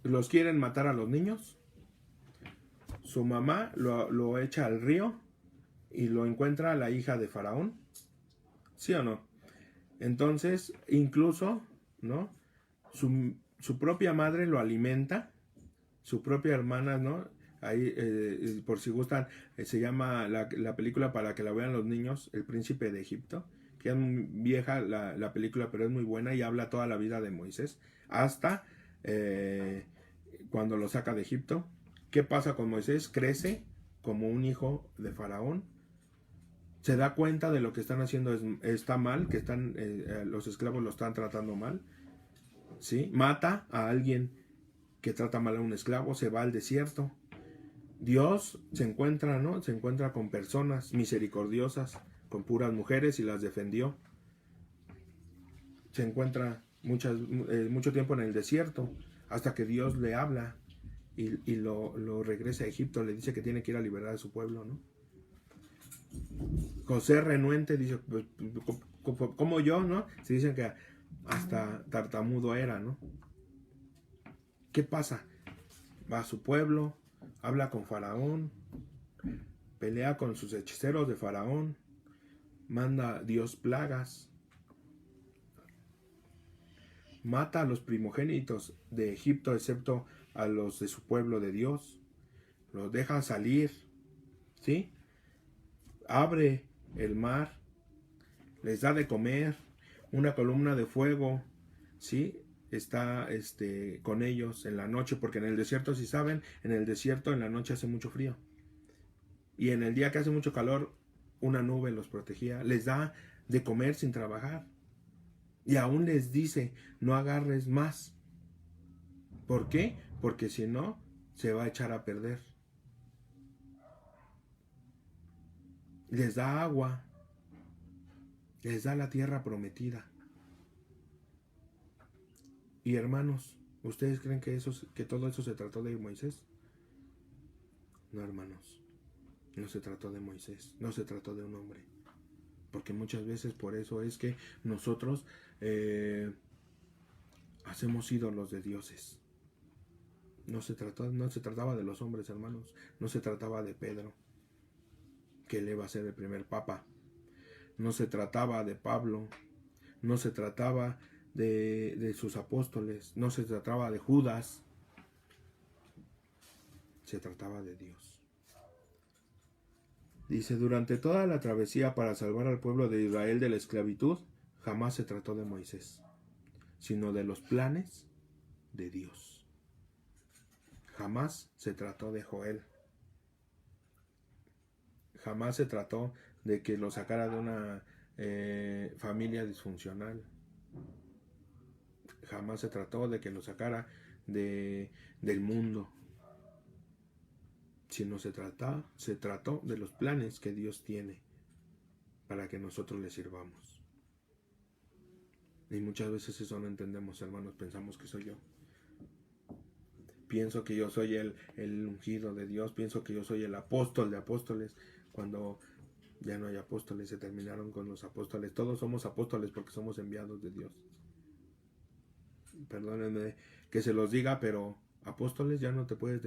Los quieren matar a los niños. Su mamá lo echa al río y lo encuentra la hija de Faraón. ¿Sí o no? Entonces, incluso, ¿no? Su propia madre lo alimenta. Su propia hermana, ¿no? Ahí, por si gustan, se llama la película, para que la vean los niños, El Príncipe de Egipto, que es muy vieja la película, pero es muy buena y habla toda la vida de Moisés, hasta cuando lo saca de Egipto. ¿Qué pasa con Moisés? Crece como un hijo de Faraón, se da cuenta de lo que están haciendo está mal, que los esclavos lo están tratando mal, ¿sí? Mata a alguien que trata mal a un esclavo, se va al desierto. Dios se encuentra, ¿no? Se encuentra con personas misericordiosas, con puras mujeres, y las defendió. Se encuentra mucho tiempo en el desierto, hasta que Dios le habla y lo regresa a Egipto, le dice que tiene que ir a liberar a su pueblo, ¿no? José renuente dice, pues, como yo, ¿no? Se dicen que hasta tartamudo era, ¿no? ¿Qué pasa? Va a su pueblo, habla con Faraón, pelea con sus hechiceros de Faraón, manda a Dios plagas, mata a los primogénitos de Egipto, excepto a los de su pueblo de Dios, los deja salir, ¿sí? Abre el mar, les da de comer, una columna de fuego, ¿sí? Está con ellos en la noche, porque en el desierto, si saben, en el desierto en la noche hace mucho frío. Y en el día que hace mucho calor, una nube los protegía, les da de comer sin trabajar. Y aún les dice, no agarres más. ¿Por qué? Porque si no, se va a echar a perder. Les da agua, les da la tierra prometida. Y hermanos, ¿ustedes creen que todo eso se trató de Moisés? No, hermanos, no se trató de Moisés, no se trató de un hombre. Porque muchas veces por eso es que nosotros hacemos ídolos de dioses. No se trataba de los hombres, hermanos. No se trataba de Pedro, que él iba a ser el primer papa. No se trataba de Pablo. No se trataba de sus apóstoles. No se trataba de Judas. Se trataba de Dios. Dice, durante toda la travesía para salvar al pueblo de Israel de la esclavitud, jamás se trató de Moisés, sino de los planes de Dios. Jamás se trató de Joel. Jamás se trató de que lo sacara de una familia disfuncional. Jamás se trató de que lo sacara del mundo. Sino se trató de los planes que Dios tiene para que nosotros le sirvamos. Y muchas veces eso no entendemos, hermanos. Pensamos que soy yo. Pienso que yo soy el ungido de Dios. Pienso que yo soy el apóstol de apóstoles. Cuando ya no hay apóstoles, se terminaron con los apóstoles. Todos somos apóstoles porque somos enviados de Dios. Perdónenme que se los diga, pero apóstoles ya no te puedes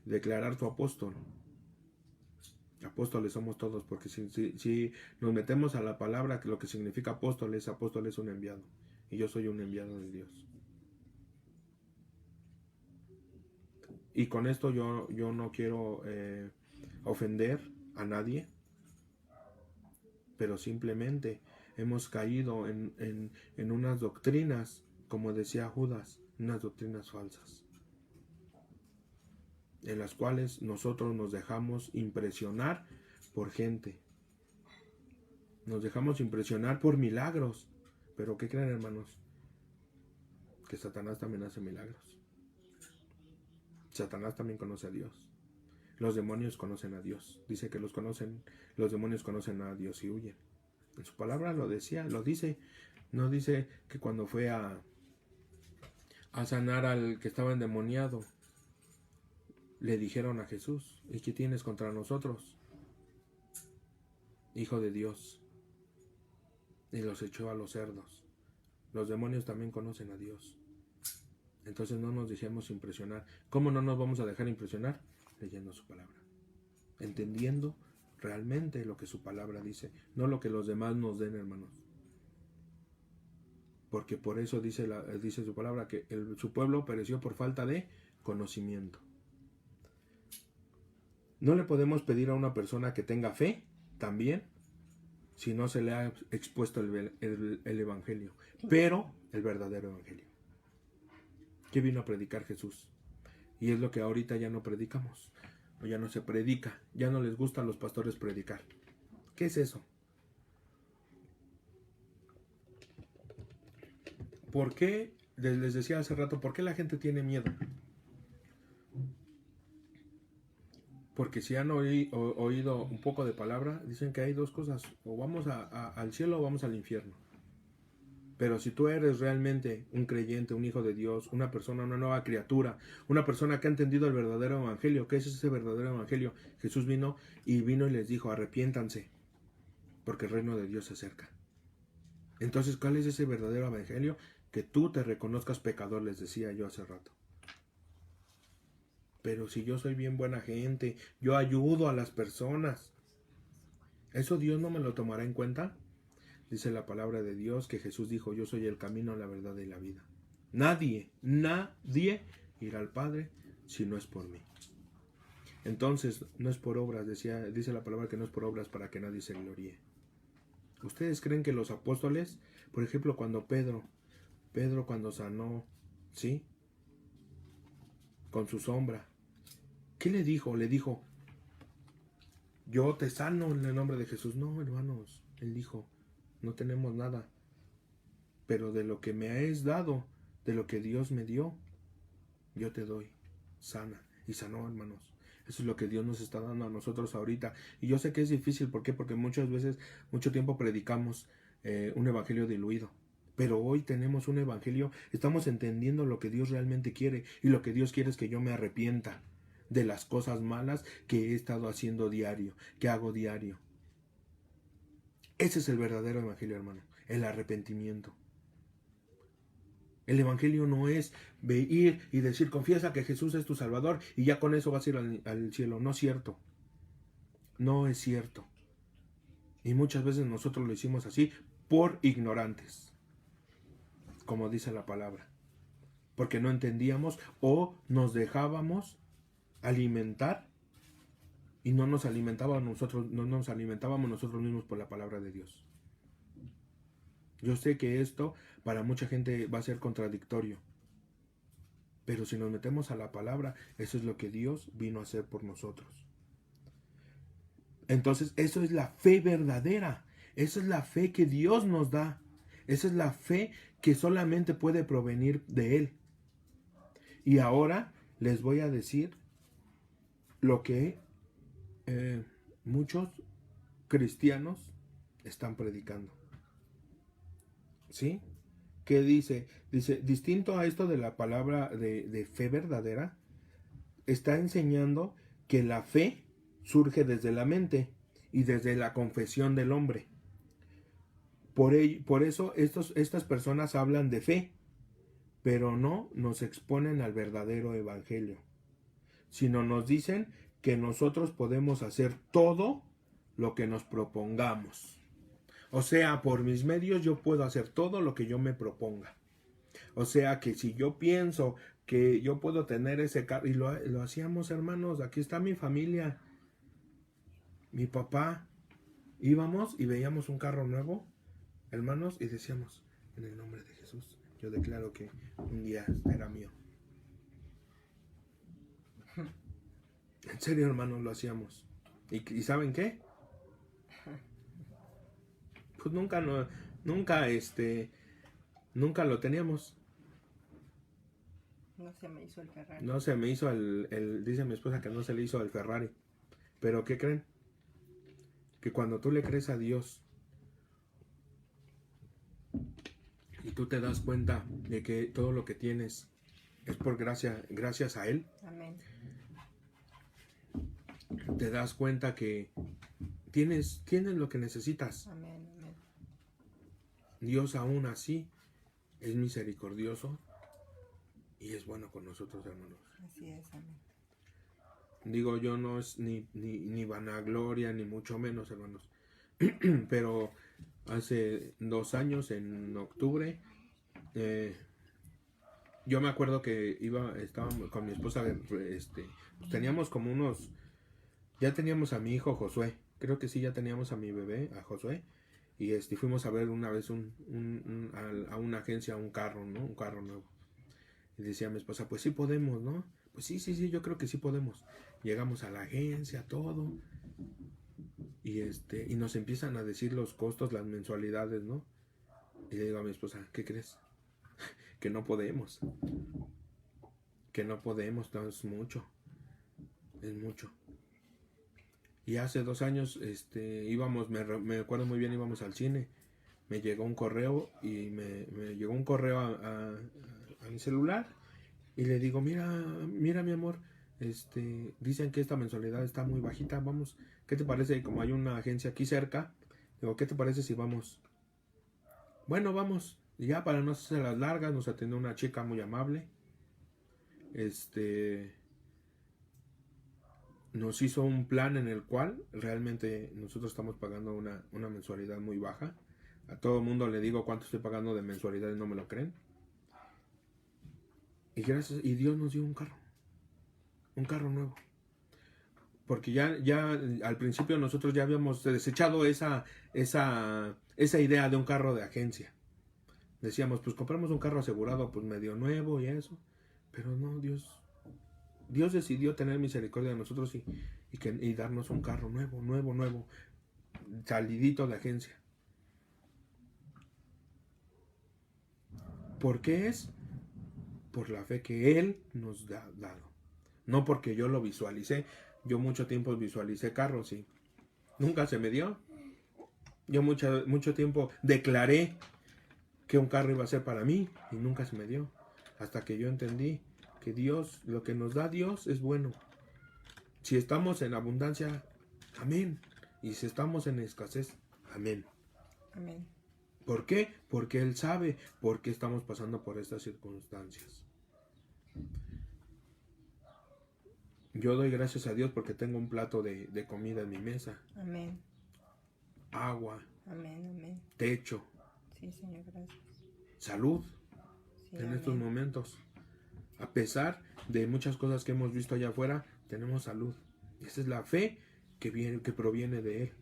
declarar tu apóstol. Apóstoles somos todos, porque si nos metemos a la palabra, que lo que significa apóstol es un enviado. Y yo soy un enviado de Dios. Y con esto yo no quiero ofender a nadie, pero simplemente hemos caído en unas doctrinas, como decía Judas, unas doctrinas falsas, en las cuales nosotros nos dejamos impresionar por gente. Nos dejamos impresionar por milagros. Pero ¿qué creen, hermanos? Que Satanás también hace milagros. Satanás también conoce a Dios. Los demonios conocen a Dios. Dice que los demonios conocen a Dios y huyen. En su palabra lo dice. No dice que cuando fue a sanar al que estaba endemoniado, le dijeron a Jesús: ¿y qué tienes contra nosotros, Hijo de Dios? Y los echó a los cerdos. Los demonios también conocen a Dios. Entonces no nos dejemos impresionar. ¿Cómo no nos vamos a dejar impresionar? Leyendo su palabra, entendiendo realmente lo que su palabra dice, no lo que los demás nos den, hermanos. Porque por eso dice su palabra que su pueblo pereció por falta de conocimiento. No le podemos pedir a una persona que tenga fe también si no se le ha expuesto el evangelio, pero el verdadero evangelio. ¿Qué vino a predicar Jesús? Y es lo que ahorita ya no predicamos, o ya no se predica, ya no les gusta a los pastores predicar. ¿Qué es eso? ¿Por qué? Les decía hace rato, ¿por qué la gente tiene miedo? Porque si han oído un poco de palabra, dicen que hay dos cosas: o vamos al cielo o vamos al infierno. Pero si tú eres realmente un creyente, un hijo de Dios, una persona, una nueva criatura, una persona que ha entendido el verdadero evangelio, ¿qué es ese verdadero evangelio? Jesús vino y les dijo: arrepiéntanse, porque el reino de Dios se acerca. Entonces, ¿cuál es ese verdadero evangelio? Que tú te reconozcas pecador, les decía yo hace rato. Pero si yo soy bien buena gente, yo ayudo a las personas, ¿eso Dios no me lo tomará en cuenta? Dice la palabra de Dios que Jesús dijo: yo soy el camino, la verdad y la vida. Nadie irá al Padre si no es por mí. Entonces, no es por obras, dice la palabra que no es por obras para que nadie se gloríe. ¿Ustedes creen que los apóstoles, por ejemplo, cuando Pedro cuando sanó, ¿sí?, con su sombra, ¿qué le dijo? Le dijo: yo te sano en el nombre de Jesús. No, hermanos, él dijo: no tenemos nada, pero de lo que me has dado, de lo que Dios me dio, yo te doy. Sana. Y sanó, hermanos. Eso es lo que Dios nos está dando a nosotros ahorita. Y yo sé que es difícil. ¿Por qué? Porque muchas veces, mucho tiempo predicamos un evangelio diluido. Pero hoy tenemos un evangelio, estamos entendiendo lo que Dios realmente quiere. Y lo que Dios quiere es que yo me arrepienta de las cosas malas que he estado haciendo diario, que hago diario. Ese es el verdadero evangelio, hermano, el arrepentimiento. El evangelio no es ir y decir: confiesa que Jesús es tu Salvador y ya con eso vas a ir al cielo. No es cierto. No es cierto. Y muchas veces nosotros lo hicimos así por ignorantes, como dice la palabra, porque no entendíamos o nos dejábamos alimentar y no nos alimentábamos nosotros mismos por la palabra de Dios. Yo sé que esto para mucha gente va a ser contradictorio, pero si nos metemos a la palabra, eso es lo que Dios vino a hacer por nosotros. Entonces, eso es la fe verdadera. Esa es la fe que Dios nos da. Esa es la fe que solamente puede provenir de Él. Y ahora les voy a decir lo que muchos cristianos están predicando. ¿Sí? ¿Qué dice? Dice, distinto a esto de la palabra de fe verdadera, está enseñando que la fe surge desde la mente y desde la confesión del hombre. Por eso estas personas hablan de fe, pero no nos exponen al verdadero evangelio, sino nos dicen que nosotros podemos hacer todo lo que nos propongamos. O sea, por mis medios yo puedo hacer todo lo que yo me proponga. O sea, que si yo pienso que yo puedo tener ese carro, y lo hacíamos, hermanos, aquí está mi familia, mi papá, íbamos y veíamos un carro nuevo, hermanos, y decíamos, en el nombre de Jesús, yo declaro que un día será mío. En serio, hermanos, lo hacíamos. ¿Y saben qué? Pues nunca lo teníamos. No se me hizo el Ferrari. No se me hizo dice mi esposa que no se le hizo el Ferrari. Pero ¿qué creen? Que cuando tú le crees a Dios y tú te das cuenta de que todo lo que tienes es por gracias a Él. Amén. Te das cuenta que tienes lo que necesitas. Amén, amén. Dios aún así es misericordioso y es bueno con nosotros, hermanos. Así es, amén. Digo, yo no es ni vanagloria, ni mucho menos, hermanos. Pero hace 2 años, en octubre, yo me acuerdo que estábamos con mi esposa, teníamos como ya teníamos a mi hijo Josué, creo que sí, ya teníamos a mi bebé, a Josué, y fuimos a ver una vez a una agencia un carro, ¿no? Un carro nuevo. Y decía mi esposa, pues sí podemos, ¿no? Pues sí, yo creo que sí podemos. Llegamos a la agencia, todo, y nos empiezan a decir los costos, las mensualidades, ¿no? Y le digo a mi esposa, ¿qué crees? Que no podemos. No, es mucho. Y hace 2 años, íbamos, me acuerdo muy bien, íbamos al cine. Me llegó un correo y me llegó un correo a mi celular. Y le digo, mira mi amor, dicen que esta mensualidad está muy bajita, vamos, ¿qué te parece? Como hay una agencia aquí cerca, digo, ¿qué te parece si vamos? Bueno, vamos. Y ya para no hacer las largas, nos atendió una chica muy amable. Nos hizo un plan en el cual realmente nosotros estamos pagando una mensualidad muy baja. A todo el mundo le digo cuánto estoy pagando de mensualidad y no me lo creen. Y Dios nos dio un carro nuevo. Porque ya al principio nosotros ya habíamos desechado esa idea de un carro de agencia. Decíamos, pues compramos un carro asegurado, pues medio nuevo y eso. Pero no, Dios decidió tener misericordia de nosotros y darnos un carro nuevo, salidito de agencia. ¿Por qué es? Por la fe que Él nos ha dado. No porque yo lo visualicé. Yo mucho tiempo visualicé carros y nunca se me dio. Yo mucho tiempo declaré que un carro iba a ser para mí y nunca se me dio. Hasta que yo entendí que Dios, lo que nos da Dios es bueno. Si estamos en abundancia, amén. Y si estamos en escasez, amén. Amén. ¿Por qué? Porque Él sabe por qué estamos pasando por estas circunstancias. Yo doy gracias a Dios porque tengo un plato de comida en mi mesa. Amén. Agua. Amén. Techo. Sí, Señor, gracias. Salud. Sí, en amén. estos momentos. A pesar de muchas cosas que hemos visto allá afuera, tenemos salud. Esa es la fe que proviene de Él.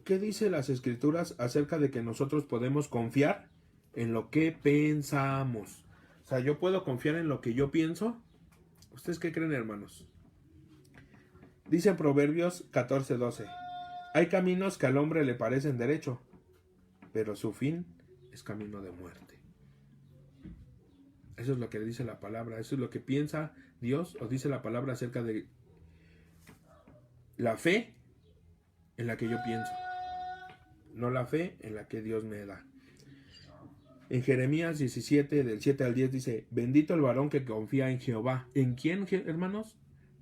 ¿Qué dice las Escrituras acerca de que nosotros podemos confiar en lo que pensamos? O sea, ¿yo puedo confiar en lo que yo pienso? ¿Ustedes qué creen, hermanos? Dice en Proverbios 14:12: hay caminos que al hombre le parecen derecho, pero su fin es camino de muerte. Eso es lo que dice la palabra, eso es lo que piensa Dios, o dice la palabra acerca de la fe en la que yo pienso, no la fe en la que Dios me da. En Jeremías 17, del 7 al 10 dice: bendito el varón que confía en Jehová. ¿En quién, hermanos?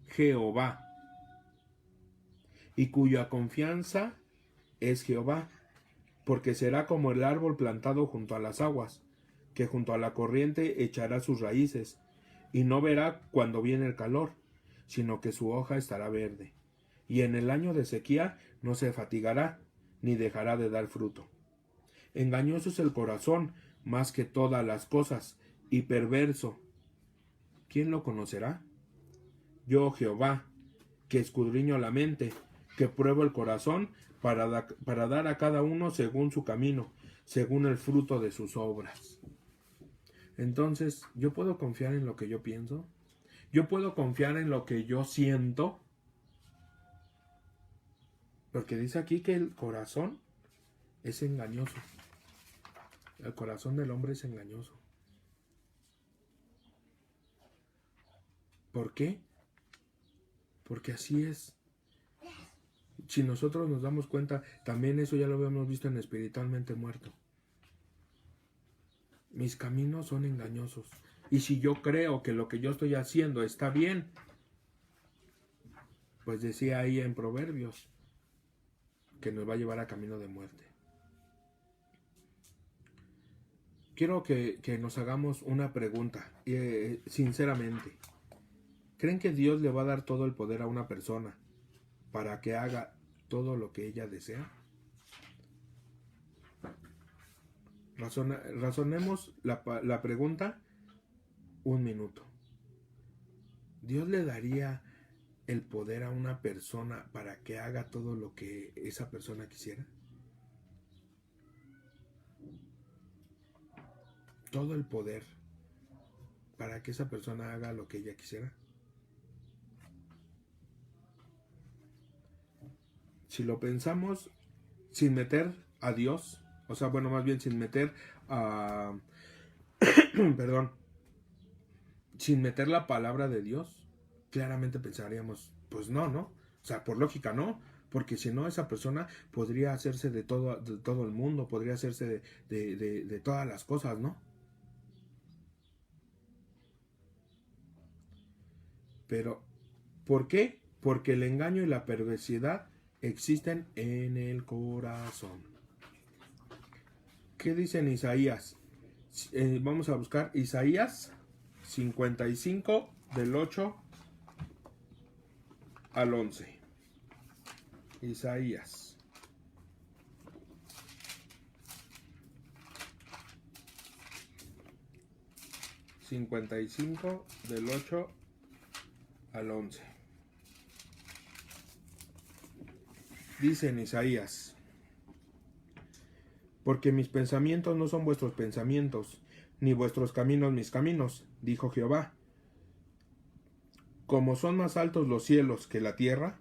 Jehová. Y cuya confianza es Jehová, porque será como el árbol plantado junto a las aguas, que junto a la corriente echará sus raíces, y no verá cuando viene el calor, sino que su hoja estará verde, y en el año de sequía no se fatigará, ni dejará de dar fruto. Engañoso es el corazón más que todas las cosas, y perverso. ¿Quién lo conocerá? Yo, Jehová, que escudriño la mente, que pruebo el corazón, para dar a cada uno según su camino, según el fruto de sus obras. Entonces, ¿yo puedo confiar en lo que yo pienso? ¿Yo puedo confiar en lo que yo siento? Porque dice aquí que el corazón es engañoso. El corazón del hombre es engañoso. ¿Por qué? Porque así es. Si nosotros nos damos cuenta, también eso ya lo habíamos visto en Espiritualmente Muerto. Mis caminos son engañosos. Y si yo creo que lo que yo estoy haciendo está bien, pues decía ahí en Proverbios que nos va a llevar a camino de muerte. Quiero que nos hagamos una pregunta, sinceramente. ¿Creen que Dios le va a dar todo el poder a una persona para que haga todo lo que ella desea? Razonemos la pregunta un minuto. ¿Dios le daría el poder a una persona para que haga todo lo que esa persona quisiera? Todo el poder para que esa persona haga lo que ella quisiera. Si lo pensamos sin meter a Dios, o sea, bueno, más bien sin meter a perdón, sin meter la palabra de Dios, claramente pensaríamos, pues no, o sea, por lógica no, porque si no, esa persona podría hacerse de todo el mundo, podría hacerse de todas las cosas, ¿no? Pero, ¿por qué? Porque el engaño y la perversidad existen en el corazón. ¿Qué dice en Isaías? Vamos a buscar Isaías 55 del 8 al 11. Isaías. ...55 del 8 al 11. Dice en Isaías: porque mis pensamientos no son vuestros pensamientos, ni vuestros caminos mis caminos, dijo Jehová. Como son más altos los cielos que la tierra,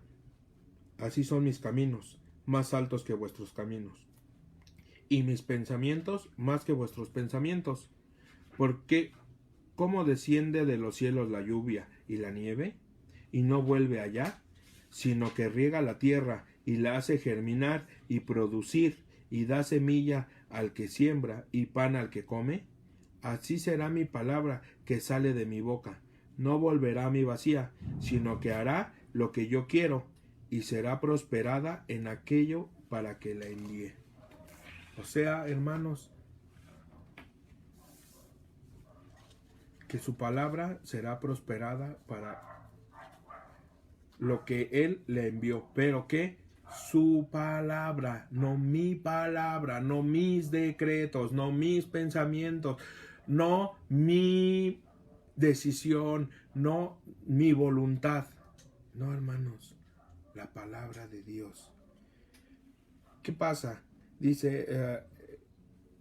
así son mis caminos, más altos que vuestros caminos, y mis pensamientos más que vuestros pensamientos. Porque ¿cómo desciende de los cielos la lluvia y la nieve, y no vuelve allá, sino que riega la tierra y la hace germinar y producir, y da semilla al que siembra y pan al que come? Así será mi palabra que sale de mi boca. No volverá a mí vacía, sino que hará lo que yo quiero, y será prosperada en aquello para que la envíe. O sea, hermanos, que su palabra será prosperada para lo que Él le envió, pero que su palabra, no mi palabra, no mis decretos, no mis pensamientos, no mi decisión, no mi voluntad, No, hermanos, la palabra de Dios. ¿Qué pasa? Dice,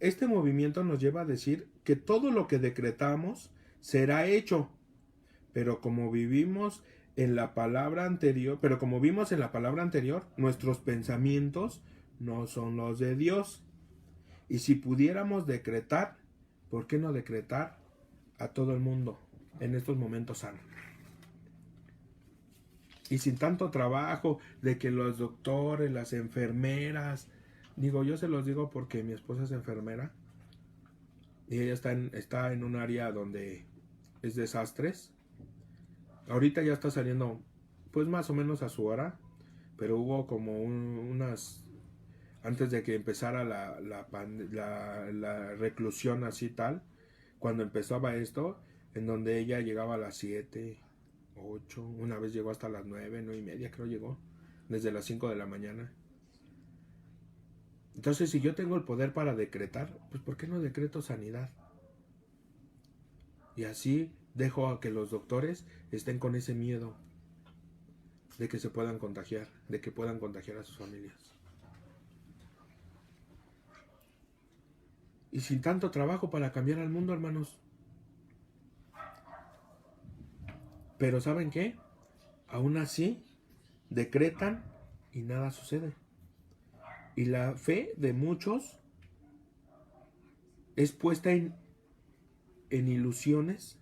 este movimiento nos lleva a decir que todo lo que decretamos será hecho, pero como vimos en la palabra anterior, nuestros pensamientos no son los de Dios. Y si pudiéramos decretar, ¿por qué no decretar a todo el mundo en estos momentos sanos? Y sin tanto trabajo de que los doctores, las enfermeras, yo se los digo porque mi esposa es enfermera y ella está en un área donde es desastres. Ahorita ya está saliendo pues más o menos a su hora, pero hubo como unas, antes de que empezara la reclusión así tal, cuando empezaba esto, en donde ella llegaba a las 7, 8, una vez llegó hasta las 9, 9 y media creo llegó, desde las 5 de la mañana. Entonces, si yo tengo el poder para decretar, pues ¿por qué no decreto sanidad? Y así dejo a que los doctores estén con ese miedo de que se puedan contagiar, de que puedan contagiar a sus familias. Y sin tanto trabajo para cambiar al mundo, hermanos. Pero ¿saben qué? Aún así, decretan y nada sucede. Y la fe de muchos es puesta en ilusiones,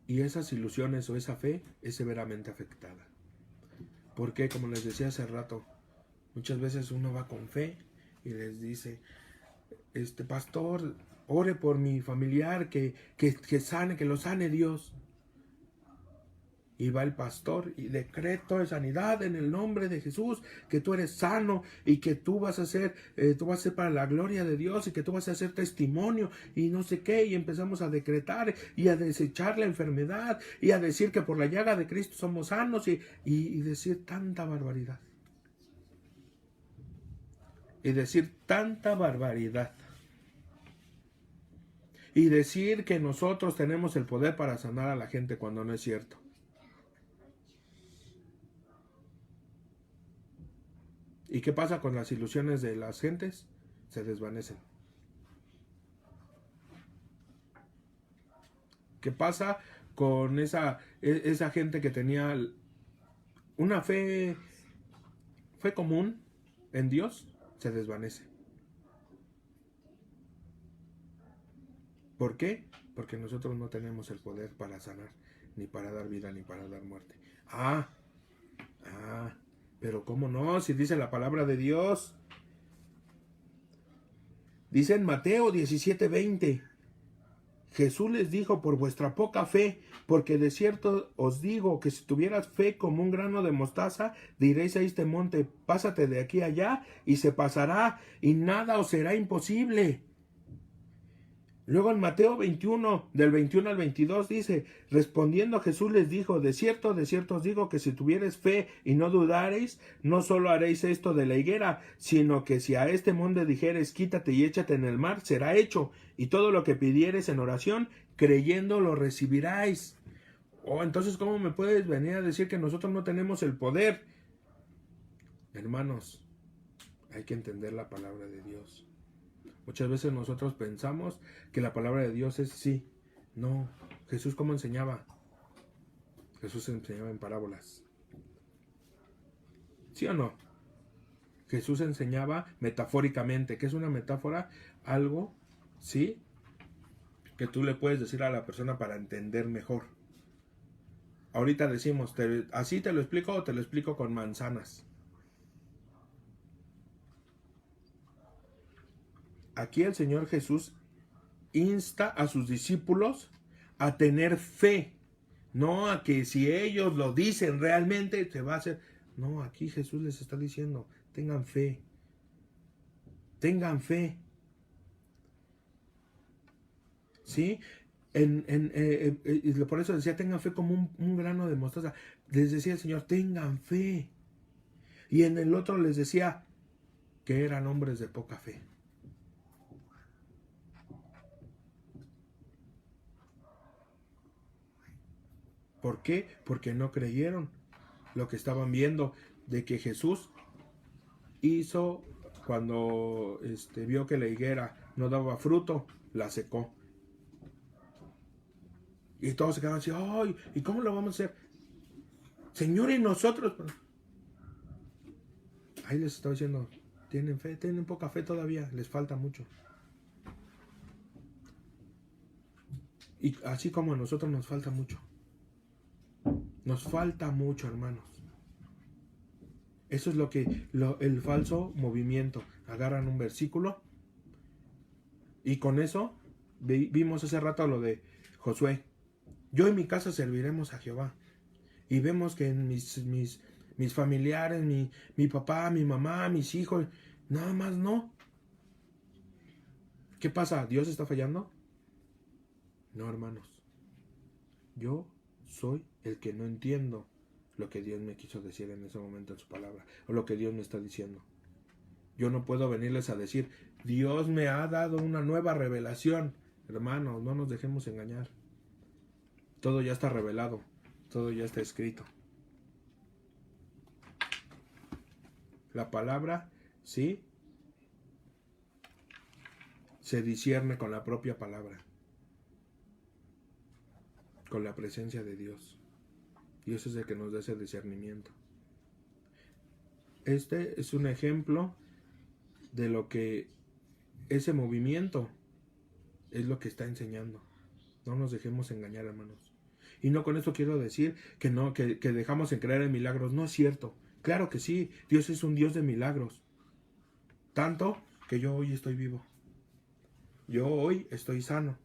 y esas ilusiones o esa fe es severamente afectada. Porque, como les decía hace rato, muchas veces uno va con fe y les dice, pastor, ore por mi familiar, que sane, que lo sane Dios. Y va el pastor y decreto de sanidad en el nombre de Jesús, que tú eres sano y que tú vas a ser para la gloria de Dios y que tú vas a hacer testimonio y no sé qué. Y empezamos a decretar y a desechar la enfermedad y a decir que por la llaga de Cristo somos sanos y decir tanta barbaridad. Y decir tanta barbaridad. Y decir que nosotros tenemos el poder para sanar a la gente cuando no es cierto. ¿Y qué pasa con las ilusiones de las gentes? Se desvanecen. ¿Qué pasa con esa gente que tenía una fe común en Dios? Se desvanece. ¿Por qué? Porque nosotros no tenemos el poder para sanar, ni para dar vida, ni para dar muerte. Pero ¿cómo no? Si dice la palabra de Dios. Dice en Mateo 17:20. Jesús les dijo, por vuestra poca fe, porque de cierto os digo que si tuvieras fe como un grano de mostaza, diréis a este monte, pásate de aquí allá, y se pasará, y nada os será imposible. Luego en Mateo 21, del 21 al 22 dice, respondiendo Jesús les dijo, de cierto os digo que si tuviereis fe y no dudareis, no solo haréis esto de la higuera, sino que si a este monte dijeres, quítate y échate en el mar, será hecho, y todo lo que pidiereis en oración, creyendo lo recibiráis. Entonces, ¿cómo me puedes venir a decir que nosotros no tenemos el poder? Hermanos, hay que entender la palabra de Dios. Muchas veces nosotros pensamos que la palabra de Dios es sí. No. Jesús, ¿cómo enseñaba? Jesús enseñaba en parábolas. ¿Sí o no? Jesús enseñaba metafóricamente. ¿Qué es una metáfora? Algo, ¿sí?, que tú le puedes decir a la persona para entender mejor. Ahorita decimos, ¿así te lo explico o te lo explico con manzanas? Aquí el Señor Jesús insta a sus discípulos a tener fe, no a que si ellos lo dicen realmente se va a hacer. No, aquí Jesús les está diciendo, tengan fe. Tengan fe. ¿Sí? Por eso decía, tengan fe como un grano de mostaza. Les decía el Señor, tengan fe. Y en el otro les decía que eran hombres de poca fe. ¿Por qué? Porque no creyeron lo que estaban viendo de que Jesús hizo cuando vio que la higuera no daba fruto, la secó. Y todos se quedaban así, ¡ay! ¿Y cómo lo vamos a hacer? Señor, y nosotros. Ahí les estaba diciendo, tienen fe, tienen poca fe todavía, les falta mucho. Y así como a nosotros nos falta mucho. Nos falta mucho, hermanos. Eso es lo que el falso movimiento. Agarran un versículo y con eso vimos hace rato lo de Josué. Yo y mi casa serviremos a Jehová. Y vemos que en mis familiares, mi papá, mi mamá, mis hijos, nada más no. ¿Qué pasa? ¿Dios está fallando? No, hermanos. Yo soy el que no entiendo lo que Dios me quiso decir en ese momento en su palabra, o lo que Dios me está diciendo. Yo no puedo venirles a decir, Dios me ha dado una nueva revelación. Hermanos, no nos dejemos engañar. Todo ya está revelado, todo ya está escrito. La palabra, sí, se discierne con la propia palabra, con la presencia de Dios. Dios es el que nos da ese discernimiento. Este es un ejemplo de lo que ese movimiento es lo que está enseñando. No nos dejemos engañar, hermanos. Y no con esto quiero decir que no, que dejamos en creer en milagros. No es cierto. Claro que sí, Dios es un Dios de milagros. Tanto que yo hoy estoy vivo. Yo hoy estoy sano.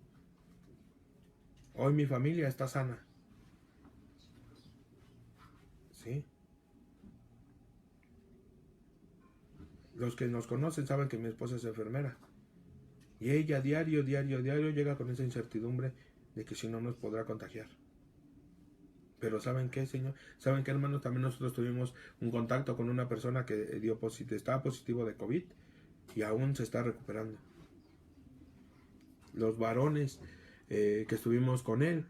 Hoy mi familia está sana. ¿Sí? Los que nos conocen saben que mi esposa es enfermera. Y ella diario llega con esa incertidumbre de que si no nos podrá contagiar. Pero ¿saben qué, Señor? ¿Saben qué, hermanos? También nosotros tuvimos un contacto con una persona que estaba positivo de COVID y aún se está recuperando. Los varones que estuvimos con él,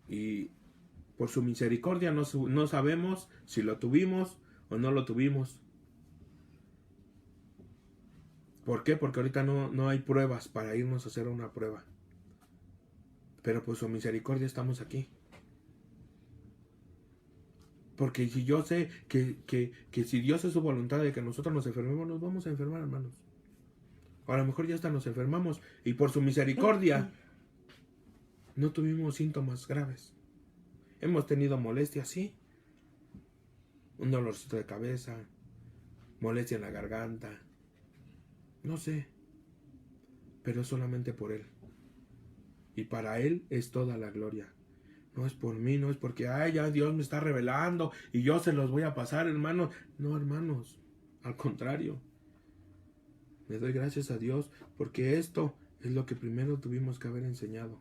y por su misericordia no sabemos si lo tuvimos o no lo tuvimos. ¿Por qué? Porque ahorita no hay pruebas para irnos a hacer una prueba. Pero por su misericordia estamos aquí. Porque si yo sé que si Dios es su voluntad de que nosotros nos enfermemos, nos vamos a enfermar, hermanos. A lo mejor ya hasta nos enfermamos y por su misericordia no tuvimos síntomas graves. Hemos tenido molestias, sí. Un dolorcito de cabeza, molestia en la garganta. No sé. Pero solamente por Él. Y para Él es toda la gloria. No es por mí, no es porque, ay, ya Dios me está revelando y yo se los voy a pasar, hermanos. No, hermanos, al contrario. Le doy gracias a Dios porque esto es lo que primero tuvimos que haber enseñado.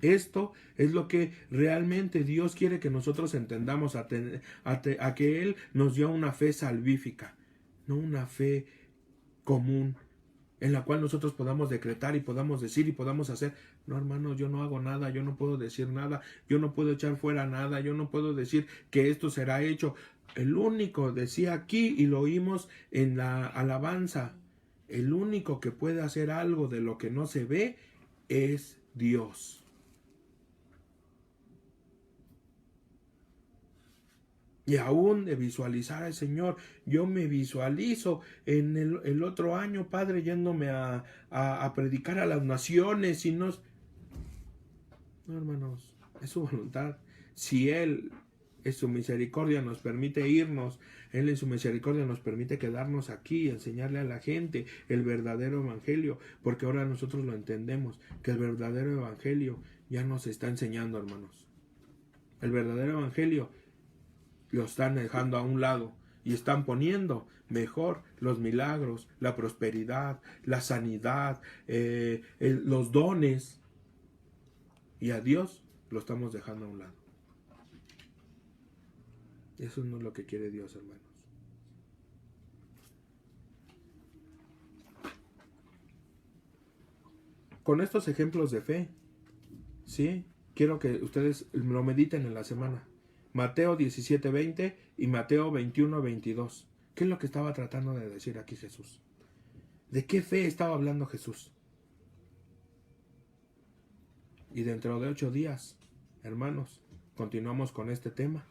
Esto es lo que realmente Dios quiere que nosotros entendamos, a que Él nos dio una fe salvífica, no una fe común, en la cual nosotros podamos decretar y podamos decir y podamos hacer. No, hermanos, yo no hago nada, yo no puedo decir nada, yo no puedo echar fuera nada, yo no puedo decir que esto será hecho. El único, decía aquí y lo oímos en la alabanza, el único que puede hacer algo de lo que no se ve es Dios. Y aún de visualizar al Señor, yo me visualizo en el otro año, Padre, yéndome a predicar a las naciones y no, hermanos, es su voluntad. Si Él en su misericordia nos permite irnos, Él en su misericordia nos permite quedarnos aquí y enseñarle a la gente el verdadero evangelio, porque ahora nosotros lo entendemos, que el verdadero evangelio ya nos está enseñando, hermanos. El verdadero evangelio lo están dejando a un lado y están poniendo mejor los milagros, la prosperidad, la sanidad, los dones, y a Dios lo estamos dejando a un lado. Eso no es lo que quiere Dios, hermanos. Con estos ejemplos de fe ¿sí? Quiero que ustedes lo mediten en la semana. Mateo 17:20 y Mateo 21:22. ¿Qué es lo que estaba tratando de decir aquí Jesús? ¿De qué fe estaba hablando Jesús? Y dentro de 8 días, hermanos, continuamos con este tema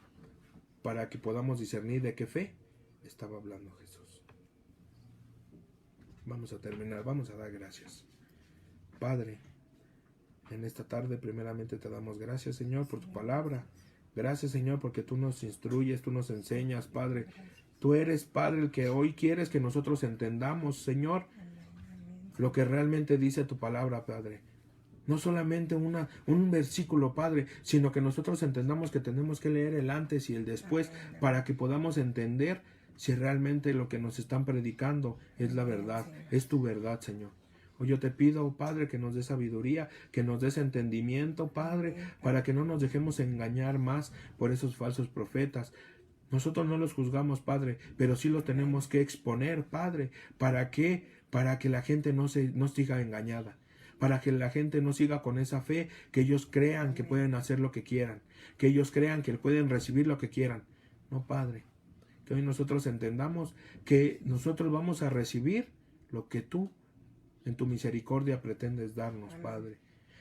para que podamos discernir de qué fe estaba hablando Jesús. Vamos a terminar, vamos a dar gracias. Padre, en esta tarde primeramente te damos gracias, Señor, por tu palabra. Gracias, Señor, porque tú nos instruyes, tú nos enseñas, Padre. Tú eres, Padre, el que hoy quieres que nosotros entendamos, Señor, lo que realmente dice tu palabra, Padre. No solamente un versículo, Padre, sino que nosotros entendamos que tenemos que leer el antes y el después para que podamos entender si realmente lo que nos están predicando es la verdad, es tu verdad, Señor. Hoy yo te pido, Padre, que nos des sabiduría, que nos des entendimiento, Padre, para que no nos dejemos engañar más por esos falsos profetas. Nosotros no los juzgamos, Padre, pero sí los tenemos que exponer, Padre. ¿Para qué? Para que la gente no siga engañada. Para que la gente no siga con esa fe, que ellos crean que pueden hacer lo que quieran, que ellos crean que pueden recibir lo que quieran. No, Padre, que hoy nosotros entendamos que nosotros vamos a recibir lo que tú en tu misericordia pretendes darnos, Padre.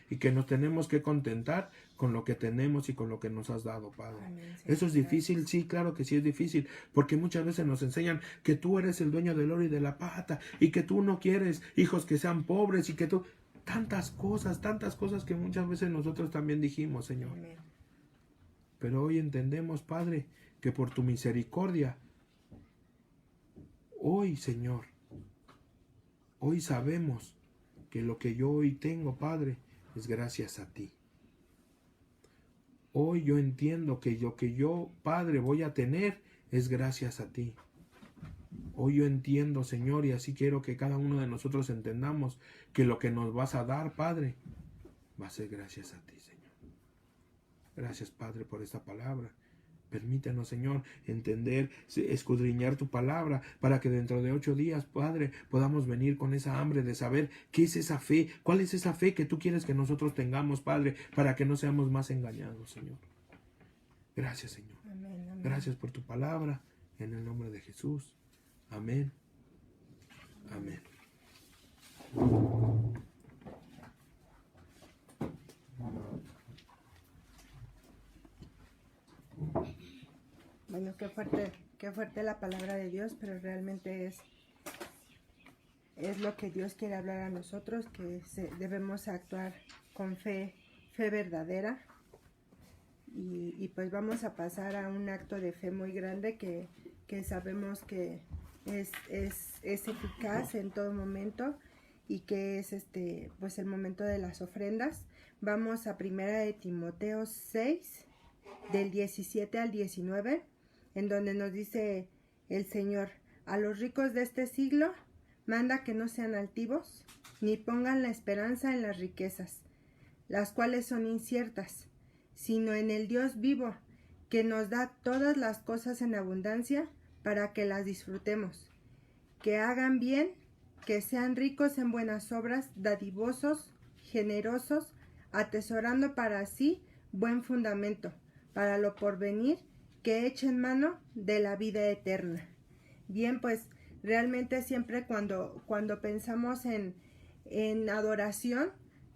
Y que nos tenemos que contentar con lo que tenemos y con lo que nos has dado, Padre. ¿Eso es difícil? Sí, claro que sí es difícil, porque muchas veces nos enseñan que tú eres el dueño del oro y de la plata, y que tú no quieres hijos que sean pobres, y que tú... tantas cosas que muchas veces nosotros también dijimos, Señor. Amén. Pero hoy entendemos, Padre, que por tu misericordia, hoy, Señor, hoy sabemos que lo que yo hoy tengo, Padre, es gracias a ti. Hoy yo entiendo que lo que yo, Padre, voy a tener es gracias a ti. Hoy yo entiendo, Señor, y así quiero que cada uno de nosotros entendamos que lo que nos vas a dar, Padre, va a ser gracias a ti, Señor. Gracias, Padre, por esta palabra. Permítanos, Señor, entender, escudriñar tu palabra, para que dentro de 8 días, Padre, podamos venir con esa hambre de saber qué es esa fe, cuál es esa fe que tú quieres que nosotros tengamos, Padre, para que no seamos más engañados, Señor. Gracias, Señor. Amén, amén. Gracias por tu palabra, en el nombre de Jesús. Amén. Amén. Bueno, qué fuerte la palabra de Dios, pero realmente es lo que Dios quiere hablar a nosotros, que debemos actuar con fe verdadera. Y pues vamos a pasar a un acto de fe muy grande que sabemos que es eficaz en todo momento, y que es pues el momento de las ofrendas. Vamos a 1 de Timoteo 6, del 17 al 19, en donde nos dice el Señor: a los ricos de este siglo manda que no sean altivos, ni pongan la esperanza en las riquezas, las cuales son inciertas, sino en el Dios vivo, que nos da todas las cosas en abundancia para que las disfrutemos. Que hagan bien, que sean ricos en buenas obras, dadivosos, generosos, atesorando para sí buen fundamento, para lo porvenir, que echen mano de la vida eterna. Bien, pues realmente siempre cuando pensamos en adoración,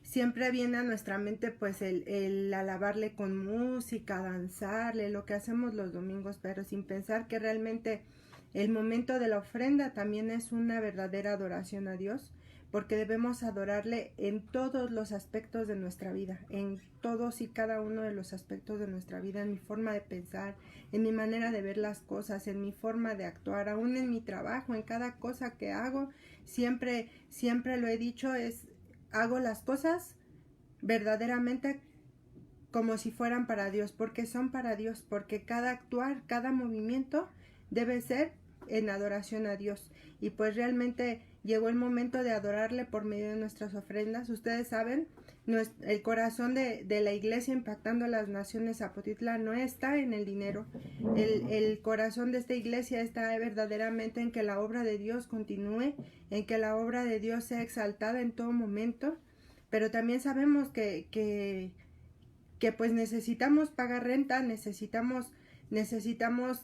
siempre viene a nuestra mente pues el alabarle con música, danzarle, lo que hacemos los domingos, pero sin pensar que realmente el momento de la ofrenda también es una verdadera adoración a Dios, porque debemos adorarle en todos los aspectos de nuestra vida, en todos y cada uno de los aspectos de nuestra vida, en mi forma de pensar, en mi manera de ver las cosas, en mi forma de actuar, aún en mi trabajo, en cada cosa que hago. Siempre lo he dicho, hago las cosas verdaderamente como si fueran para Dios, porque son para Dios, porque cada actuar, cada movimiento debe ser en adoración a Dios. Y pues realmente llegó el momento de adorarle por medio de nuestras ofrendas. Ustedes saben, el corazón de la iglesia Impactando las Naciones Zapotitla no está en el dinero. El corazón de esta iglesia está verdaderamente en que la obra de Dios continúe, en que la obra de Dios sea exaltada en todo momento. Pero también sabemos que que pues necesitamos pagar renta, necesitamos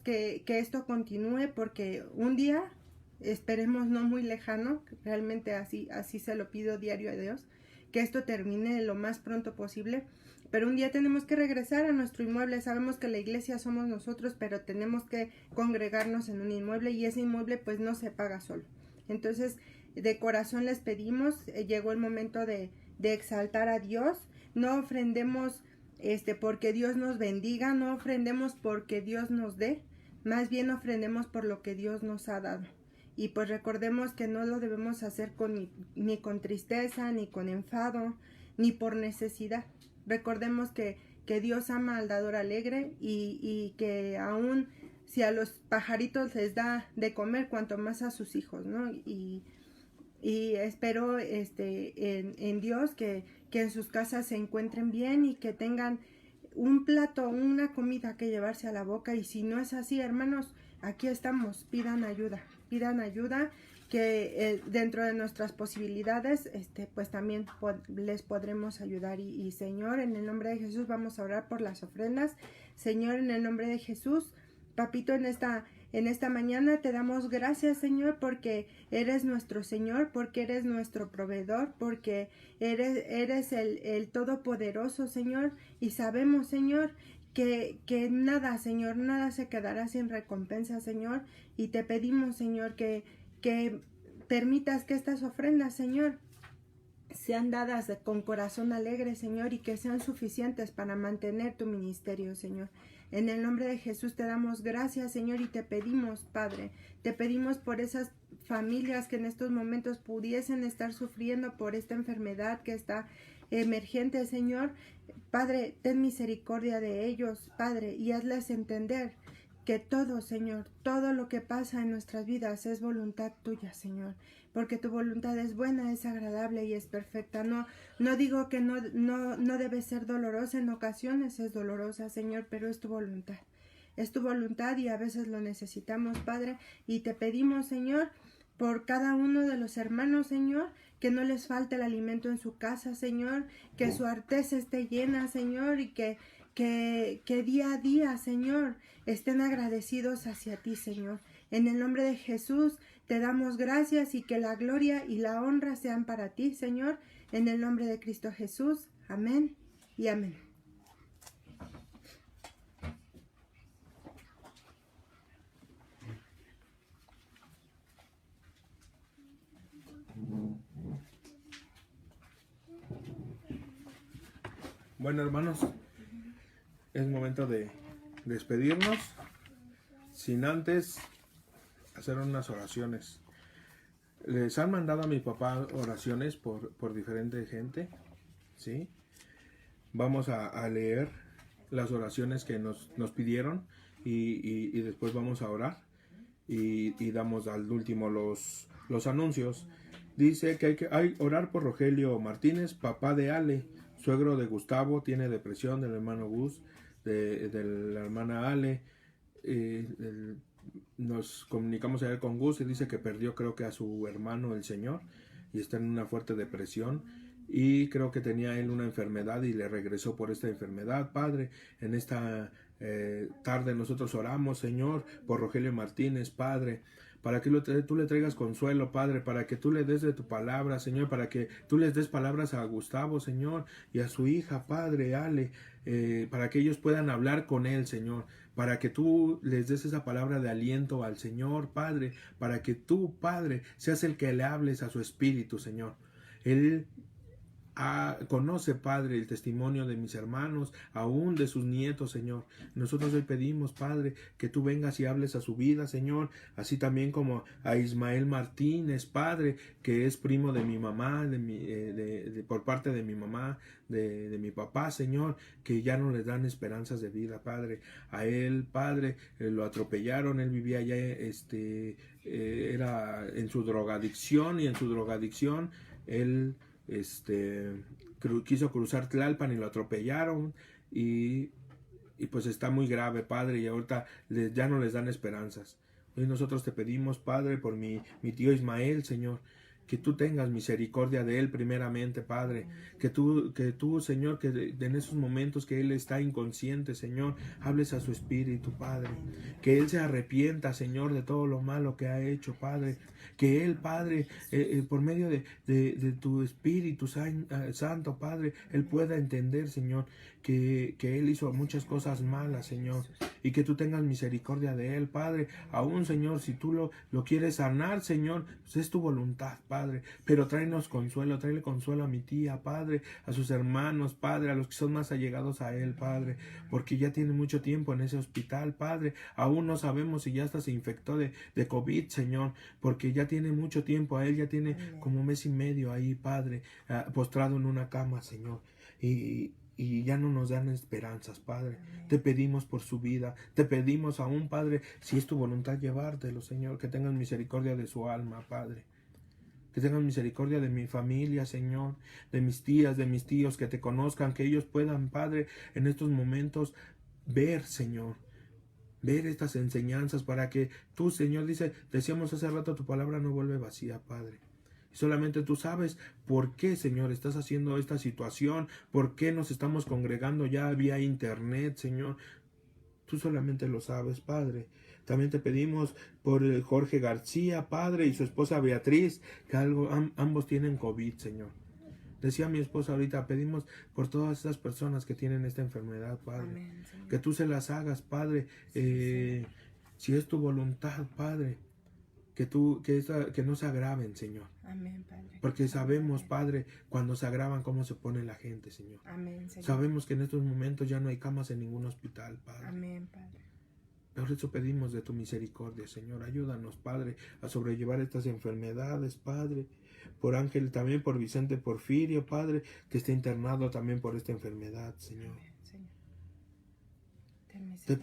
que esto continúe, porque un día, esperemos no muy lejano, realmente así se lo pido diario a Dios, que esto termine lo más pronto posible, pero un día tenemos que regresar a nuestro inmueble. Sabemos que la iglesia somos nosotros, pero tenemos que congregarnos en un inmueble, y ese inmueble pues no se paga solo. Entonces, de corazón les pedimos, llegó el momento de exaltar a Dios. No ofrendemos porque Dios nos bendiga, no ofrendemos porque Dios nos dé, más bien ofrendemos por lo que Dios nos ha dado. Y pues recordemos que no lo debemos hacer ni con tristeza, ni con enfado, ni por necesidad. Recordemos que Dios ama al dador alegre, y que aún si a los pajaritos les da de comer, cuanto más a sus hijos, ¿no? Y espero en Dios que en sus casas se encuentren bien y que tengan un plato, una comida que llevarse a la boca. Y si no es así, hermanos, aquí estamos, pidan ayuda, que dentro de nuestras posibilidades, pues también les podremos ayudar. Y Señor, en el nombre de Jesús vamos a orar por las ofrendas. Señor, en el nombre de Jesús, Papito, en esta mañana te damos gracias, Señor, porque eres nuestro Señor, porque eres nuestro proveedor, porque eres el Todopoderoso, Señor, y sabemos, Señor, que nada, Señor, nada se quedará sin recompensa, Señor, y te pedimos, Señor, que permitas que estas ofrendas, Señor, sean dadas con corazón alegre, Señor, y que sean suficientes para mantener tu ministerio, Señor. En el nombre de Jesús te damos gracias, Señor, y te pedimos, Padre, te pedimos por esas familias que en estos momentos pudiesen estar sufriendo por esta enfermedad que está emergente, Señor. Padre, ten misericordia de ellos, Padre, y hazles entender que todo, Señor, todo lo que pasa en nuestras vidas es voluntad tuya, Señor, porque tu voluntad es buena, es agradable y es perfecta. No digo que no debe ser dolorosa, en ocasiones es dolorosa, Señor, pero es tu voluntad. Es tu voluntad y a veces lo necesitamos, Padre, y te pedimos, Señor, por cada uno de los hermanos, Señor, que no les falte el alimento en su casa, Señor, que su arteza esté llena, Señor, y que día a día, Señor, estén agradecidos hacia ti, Señor. En el nombre de Jesús te damos gracias, y que la gloria y la honra sean para ti, Señor, en el nombre de Cristo Jesús. Amén y amén. Bueno, hermanos, es momento de despedirnos, sin antes hacer unas oraciones. Les han mandado a mi papá oraciones por diferente gente, ¿sí? Vamos a leer las oraciones que nos pidieron, y después vamos a orar, y damos al último los anuncios. Dice que hay orar por Rogelio Martínez, papá de Ale, suegro de Gustavo, tiene depresión, del hermano Gus, de la hermana Ale. Nos comunicamos ayer con Gus y dice que perdió, creo que a su hermano, el Señor, y está en una fuerte depresión, y creo que tenía él una enfermedad y le regresó por esta enfermedad. Padre, en esta tarde nosotros oramos, Señor, por Rogelio Martínez, Padre, para que tú le traigas consuelo, Padre, para que tú le des de tu palabra, Señor, para que tú les des palabras a Gustavo, Señor, y a su hija, Padre, Ale, para que ellos puedan hablar con él, Señor, para que tú les des esa palabra de aliento al Señor, Padre, para que tú, Padre, seas el que le hables a su espíritu, Señor. Él conoce, Padre, el testimonio de mis hermanos, aún de sus nietos, Señor. Nosotros hoy pedimos, Padre, que tú vengas y hables a su vida, Señor, así también como a Ismael Martínez, Padre, que es primo de mi mamá, por parte de mi mamá, de mi papá, Señor, que ya no les dan esperanzas de vida, Padre. A él, Padre, lo atropellaron, él vivía allá, era en su drogadicción, y en su drogadicción él quiso cruzar Tlalpan y lo atropellaron, y pues está muy grave, Padre, y ahorita ya no les dan esperanzas. Hoy nosotros te pedimos, Padre, por mi tío Ismael, Señor, que tú tengas misericordia de él primeramente, Padre, que tú, Señor, que en esos momentos que él está inconsciente, Señor, hables a su espíritu, Padre, que él se arrepienta, Señor, de todo lo malo que ha hecho, Padre, que él, Padre, por medio de tu Espíritu Santo, Padre, él pueda entender, Señor, que él hizo muchas cosas malas, Señor, y que tú tengas misericordia de él, Padre. Aún, Señor, si tú lo quieres sanar, Señor, pues es tu voluntad, Padre, pero tráele consuelo a mi tía, Padre, a sus hermanos, Padre, a los que son más allegados a él, Padre, porque ya tiene mucho tiempo en ese hospital, Padre. Aún no sabemos si ya hasta se infectó de COVID, Señor, porque ya tiene mucho tiempo, a él ya tiene como mes y medio ahí, Padre, postrado en una cama, Señor, y ya no nos dan esperanzas, Padre. Te pedimos por su vida, te pedimos aún, Padre, si es tu voluntad llevártelo, Señor, que tengas misericordia de su alma, Padre. Que tengan misericordia de mi familia, Señor, de mis tías, de mis tíos, que te conozcan, que ellos puedan, Padre, en estos momentos ver, Señor, ver estas enseñanzas para que tú, Señor, decíamos hace rato, tu palabra no vuelve vacía, Padre. Solamente tú sabes por qué, Señor, estás haciendo esta situación, por qué nos estamos congregando ya vía internet, Señor. Tú solamente lo sabes, Padre. También te pedimos por Jorge García, Padre, y su esposa Beatriz, que ambos tienen COVID, Señor. Decía mi esposa ahorita, pedimos por todas esas personas que tienen esta enfermedad, Padre. Amén, que tú se las hagas, Padre, si es tu voluntad, Padre. Que no se agraven, Señor. Amén, Padre. Porque sabemos, Padre, cuando se agravan cómo se pone la gente, Señor. Amén, Señor. Sabemos que en estos momentos ya no hay camas en ningún hospital, Padre. Amén, Padre. Por eso pedimos de tu misericordia, Señor. Ayúdanos, Padre, a sobrellevar estas enfermedades, Padre. Por Ángel, también por Vicente Porfirio, Padre, que está internado también por esta enfermedad, Señor. Amén, Señor.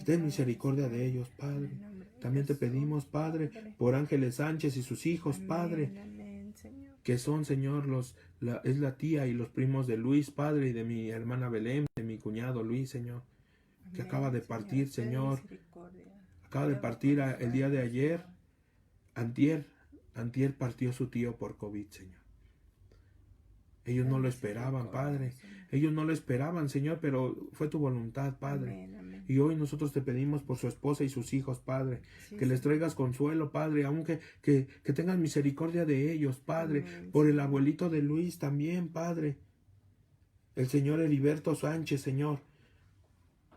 Ten misericordia de ellos, Padre. También te pedimos, Padre, por Ángeles Sánchez y sus hijos, Padre, que son, Señor, es la tía y los primos de Luis, Padre, y de mi hermana Belén, de mi cuñado Luis, Señor, que acaba de partir, Señor. Acaba de partir el día de ayer. Antier partió su tío por COVID, Señor. Ellos no lo esperaban, Padre. Ellos no lo esperaban, Señor, pero fue tu voluntad, Padre. Amén, amén. Y hoy nosotros te pedimos por su esposa y sus hijos, Padre, que les traigas consuelo, Padre, aunque que tengas misericordia de ellos, Padre. Amén, por el abuelito de Luis también, Padre. El señor Heriberto Sánchez, Señor,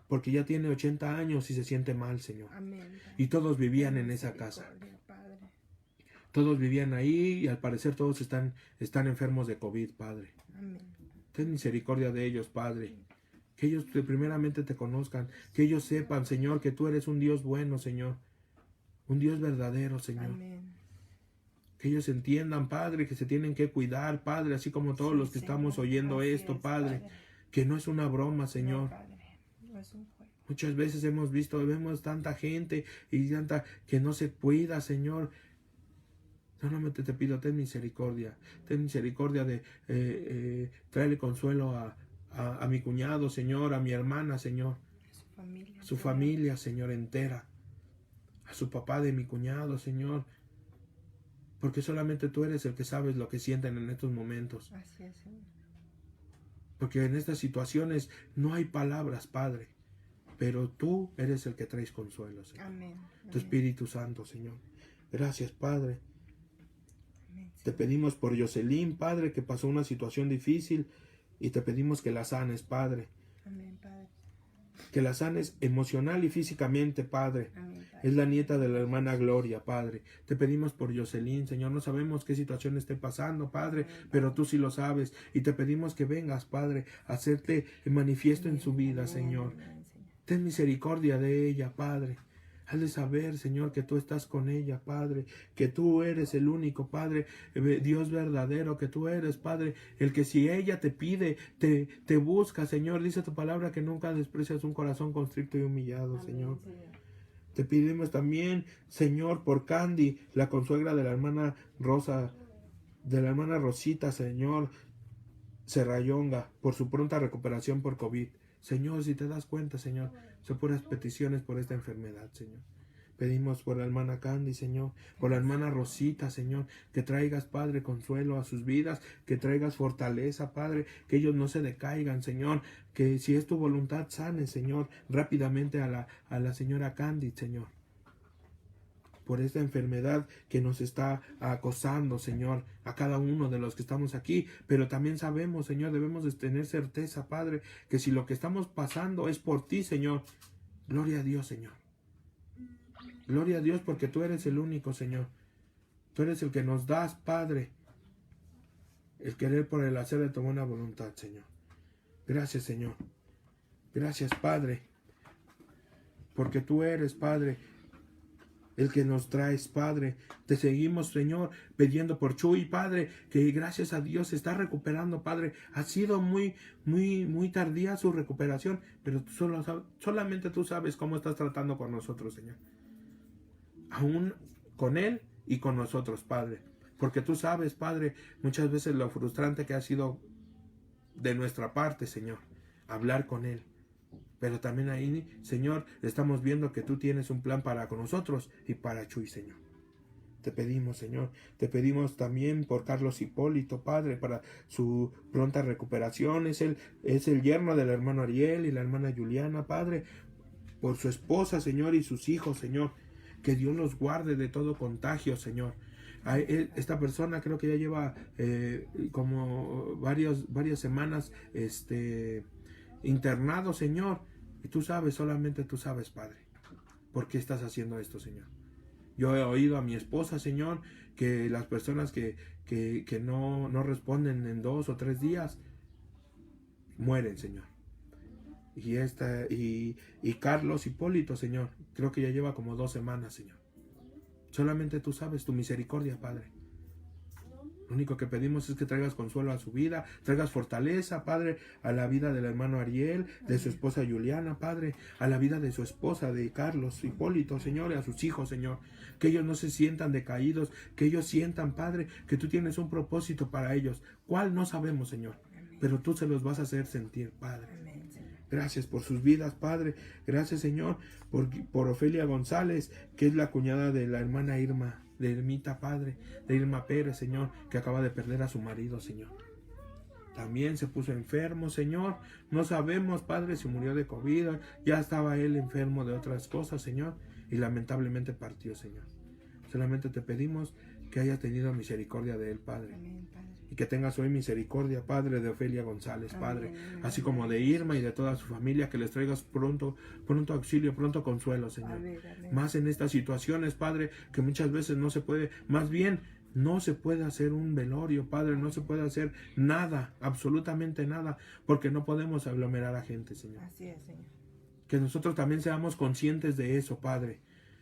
porque ya tiene 80 años y se siente mal, Señor. Amén, y todos vivían en esa casa. Padre. Todos vivían ahí y al parecer todos están enfermos de COVID, Padre. Amén. Ten misericordia de ellos, Padre. Que ellos primeramente te conozcan. Que ellos sepan, Señor, que tú eres un Dios bueno, Señor. Un Dios verdadero, Señor. Amén. Que ellos entiendan, Padre, que se tienen que cuidar, Padre, así como todos los que estamos oyendo esto, Padre. Que no es una broma, Señor. No, Padre. No es un juego. Muchas veces vemos tanta gente y tanta que no se cuida, Señor. Solamente te pido, ten misericordia de traerle consuelo a mi cuñado, Señor, a mi hermana, Señor, a su familia, Señor, entera, a su papá de mi cuñado, Señor, porque solamente tú eres el que sabes lo que sienten en estos momentos. Así es, Señor. Porque en estas situaciones no hay palabras, Padre, pero tú eres el que traes consuelo, Señor. Amén. Tu Espíritu Santo, Señor. Gracias, Padre. Amén. Te pedimos por Jocelyn, Padre, que pasó una situación difícil y te pedimos que la sanes, Padre. Amén, Padre. Que la sanes emocional y físicamente, Padre. Amén, Padre. Es la nieta de la hermana Gloria, Padre. Te pedimos por Jocelyn, Señor. No sabemos qué situación esté pasando, Padre, pero tú sí lo sabes. Y te pedimos que vengas, Padre, a hacerte manifiesto en su vida, Señor. Amén, Señor. Ten misericordia de ella, Padre. Hazle saber, Señor, que tú estás con ella, Padre, que tú eres el único, Padre, Dios verdadero, que tú eres, Padre, el que si ella te pide, te busca, Señor. Dice tu palabra que nunca desprecias un corazón constricto y humillado, Amén, Señor. Señor. Te pedimos también, Señor, por Candy, la consuegra de la hermana Rosita, Señor, Serrayonga, por su pronta recuperación por COVID. Señor, si te das cuenta, Señor, son puras peticiones por esta enfermedad, Señor. Pedimos por la hermana Candy, Señor, por la hermana Rosita, Señor, que traigas, Padre, consuelo a sus vidas, que traigas fortaleza, Padre, que ellos no se decaigan, Señor, que si es tu voluntad, sane, Señor, rápidamente a la señora Candy, Señor, por esta enfermedad que nos está acosando, Señor, a cada uno de los que estamos aquí, pero también sabemos, Señor, debemos de tener certeza, Padre, que si lo que estamos pasando es por ti, Señor, gloria a Dios, Señor. Gloria a Dios porque tú eres el único, Señor. Tú eres el que nos das, Padre, el querer por el hacer de tu buena voluntad, Señor. Gracias, Señor. Gracias, Padre, porque tú eres, Padre, el que nos traes, Padre. Te seguimos, Señor, pidiendo por Chuy, Padre, que gracias a Dios se está recuperando, Padre. Ha sido muy tardía su recuperación, pero tú solamente tú sabes cómo estás tratando con nosotros, Señor. Aún con él y con nosotros, Padre. Porque tú sabes, Padre, muchas veces lo frustrante que ha sido de nuestra parte, Señor, hablar con él. Pero también ahí, Señor, estamos viendo que tú tienes un plan para con nosotros y para Chuy, Señor. Te pedimos, Señor, te pedimos también por Carlos Hipólito, Padre, para su pronta recuperación. Es el yerno del hermano Ariel y la hermana Juliana, Padre, por su esposa, Señor, y sus hijos, Señor. Que Dios los guarde de todo contagio, Señor. Esta persona creo que ya lleva como varias semanas internado, Señor. Y tú sabes, solamente tú sabes, Padre, por qué estás haciendo esto, Señor. Yo he oído a mi esposa, Señor, que las personas que no responden en 2 o 3 días mueren, Señor. Y Carlos Hipólito, Señor, creo que ya lleva como 2 semanas, Señor. Solamente tú sabes tu misericordia, Padre. Lo único que pedimos es que traigas consuelo a su vida, traigas fortaleza, Padre, a la vida del hermano Ariel, de su esposa Juliana, Padre, a la vida de su esposa, de Carlos Hipólito, Señor, y a sus hijos, Señor. Que ellos no se sientan decaídos, que ellos sientan, Padre, que tú tienes un propósito para ellos. ¿Cuál? No sabemos, Señor, pero tú se los vas a hacer sentir, Padre. Gracias por sus vidas, Padre. Gracias, Señor, por Ofelia González, que es la cuñada de la hermana Irma, de Irmita, Padre, de Irma Pérez, Señor, que acaba de perder a su marido, Señor. También se puso enfermo, Señor. No sabemos, Padre, si murió de COVID. Ya estaba él enfermo de otras cosas, Señor, y lamentablemente partió, Señor. Solamente te pedimos que hayas tenido misericordia de él, Padre. Amén, Padre. Y que tengas hoy misericordia, Padre, de Ofelia González, Padre, Amén. así como de Irma y de toda su familia, que les traigas pronto auxilio, pronto consuelo, Señor. Amén. Más en estas situaciones, Padre, que muchas veces no se puede, más bien no se puede hacer un velorio, Padre, no se puede hacer nada, absolutamente nada, porque no podemos aglomerar a gente, Señor. Así es, Señor. Que nosotros también seamos conscientes de eso, Padre.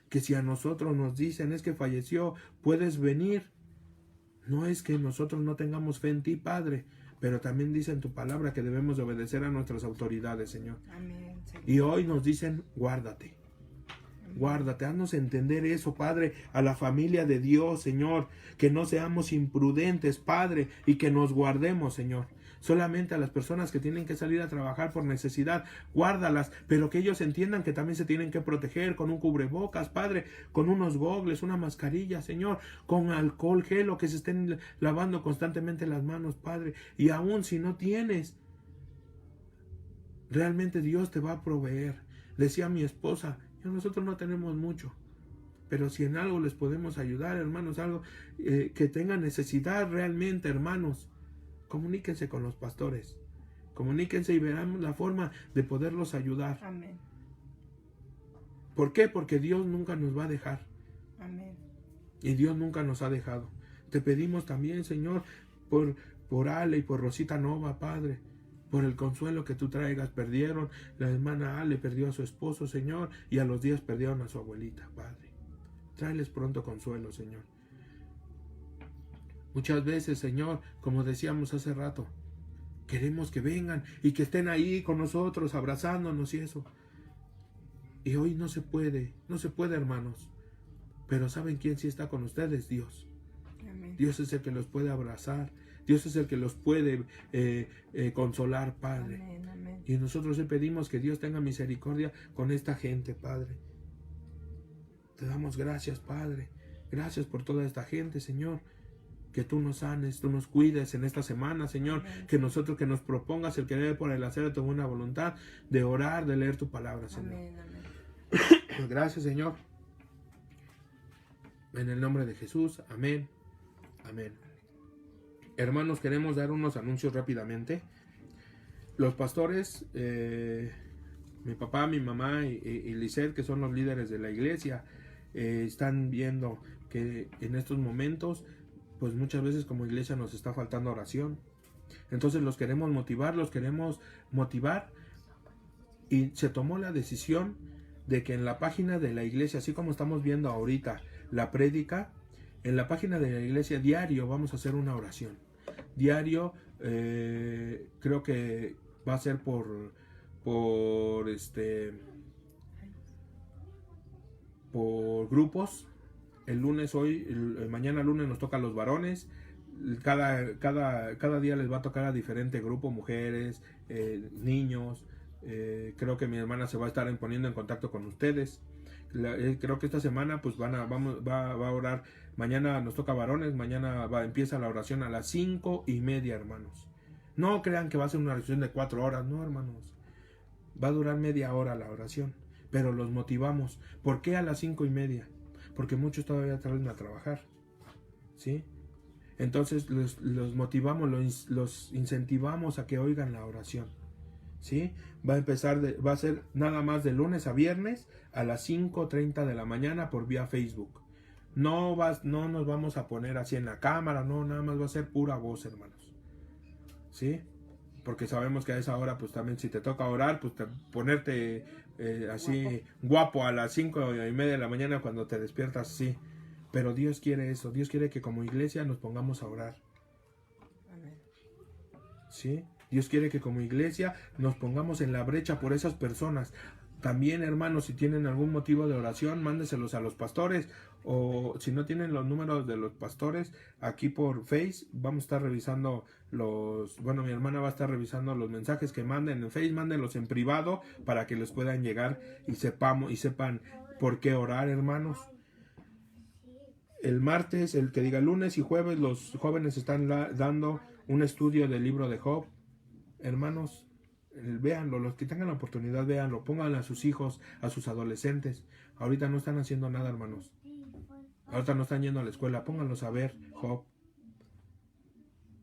Que si a nosotros nos dicen es que falleció, puedes venir. No es que nosotros no tengamos fe en ti, Padre, pero también dice en tu palabra que debemos de obedecer a nuestras autoridades, Señor. Amén, Señor. Y hoy nos dicen, guárdate. Guárdate, haznos entender eso, Padre, a la familia de Dios, Señor, que no seamos imprudentes, Padre, y que nos guardemos, Señor. Solamente a las personas que tienen que salir a trabajar por necesidad, guárdalas, pero que ellos entiendan que también se tienen que proteger con un cubrebocas, Padre, con unos gogles, una mascarilla, Señor, con alcohol, gel, o que se estén lavando constantemente las manos, Padre. Y aún si no tienes, realmente Dios te va a proveer. Decía mi esposa, nosotros no tenemos mucho, pero si en algo les podemos ayudar, hermanos, algo que tengan necesidad realmente, hermanos, comuníquense con los pastores, comuníquense y verán la forma de poderlos ayudar. Amén. ¿Por qué? Porque Dios nunca nos va a dejar. Amén. Y Dios nunca nos ha dejado. Te pedimos también, Señor, por Ale y por Rosita Nova, Padre, por el consuelo que tú traigas. Perdieron, la hermana Ale perdió a su esposo, Señor, y a los días perdieron a su abuelita, Padre. Tráeles pronto consuelo, Señor. Muchas veces, Señor, como decíamos hace rato, queremos que vengan y que estén ahí con nosotros, abrazándonos y eso. Y hoy no se puede, hermanos. Pero ¿saben quién sí está con ustedes? Dios. Amén. Dios es el que los puede abrazar. Dios es el que los puede consolar, Padre. Amén, amén. Y nosotros le pedimos que Dios tenga misericordia con esta gente, Padre. Te damos gracias, Padre. Gracias por toda esta gente, Señor. Que tú nos sanes, tú nos cuides en esta semana, Señor. Amén. Que nosotros, que nos propongas el querer por el hacer de tu buena voluntad, de orar, de leer tu palabra, Señor. Amén, amén. Gracias, Señor. En el nombre de Jesús. Amén. Amén. Hermanos, queremos dar unos anuncios rápidamente. Los pastores, mi papá, mi mamá y Lisette, que son los líderes de la iglesia, están viendo que en estos momentos, pues muchas veces como iglesia nos está faltando oración. Entonces los queremos motivar y se tomó la decisión de que en la página de la iglesia, así como estamos viendo ahorita la prédica, en la página de la iglesia diario vamos a hacer una oración. Diario, creo que va a ser por grupos. El lunes, mañana lunes nos toca a los varones. Cada día les va a tocar a diferente grupo, mujeres, niños. Creo que mi hermana se va a estar poniendo en contacto con ustedes. Creo que esta semana pues va a orar. Mañana nos toca varones, mañana empieza la oración a las 5:30, hermanos. No crean que va a ser una oración de 4 horas, no, hermanos. Va a durar media hora la oración, pero los motivamos. ¿Por qué a las 5:30? Porque muchos todavía salen a trabajar, ¿sí? Entonces los motivamos, los incentivamos a que oigan la oración, ¿sí? Va a ser nada más de lunes a viernes a las 5:30 de la mañana por vía Facebook. No nos vamos a poner así en la cámara, no, nada más va a ser pura voz, hermanos, ¿sí? Porque sabemos que a esa hora, pues también si te toca orar, pues ponerte así guapo a las 5:30 de la mañana cuando te despiertas, sí. Pero Dios quiere eso, Dios quiere que como iglesia nos pongamos a orar. Amén. ¿Sí? Dios quiere que como iglesia nos pongamos en la brecha por esas personas. También, hermanos, si tienen algún motivo de oración, mándeselos a los pastores, o si no tienen los números de los pastores, aquí por Face vamos a estar revisando mi hermana va a estar revisando los mensajes que manden en Face, mándenlos en privado para que les puedan llegar y sepan por qué orar, hermanos. El martes, lunes y jueves, los jóvenes están dando un estudio del libro de Job. Hermanos, véanlo, los que tengan la oportunidad, véanlo, pónganlo a sus hijos, a sus adolescentes. Ahorita no están haciendo nada, hermanos. Ahorita no están yendo a la escuela, pónganlos a ver Job.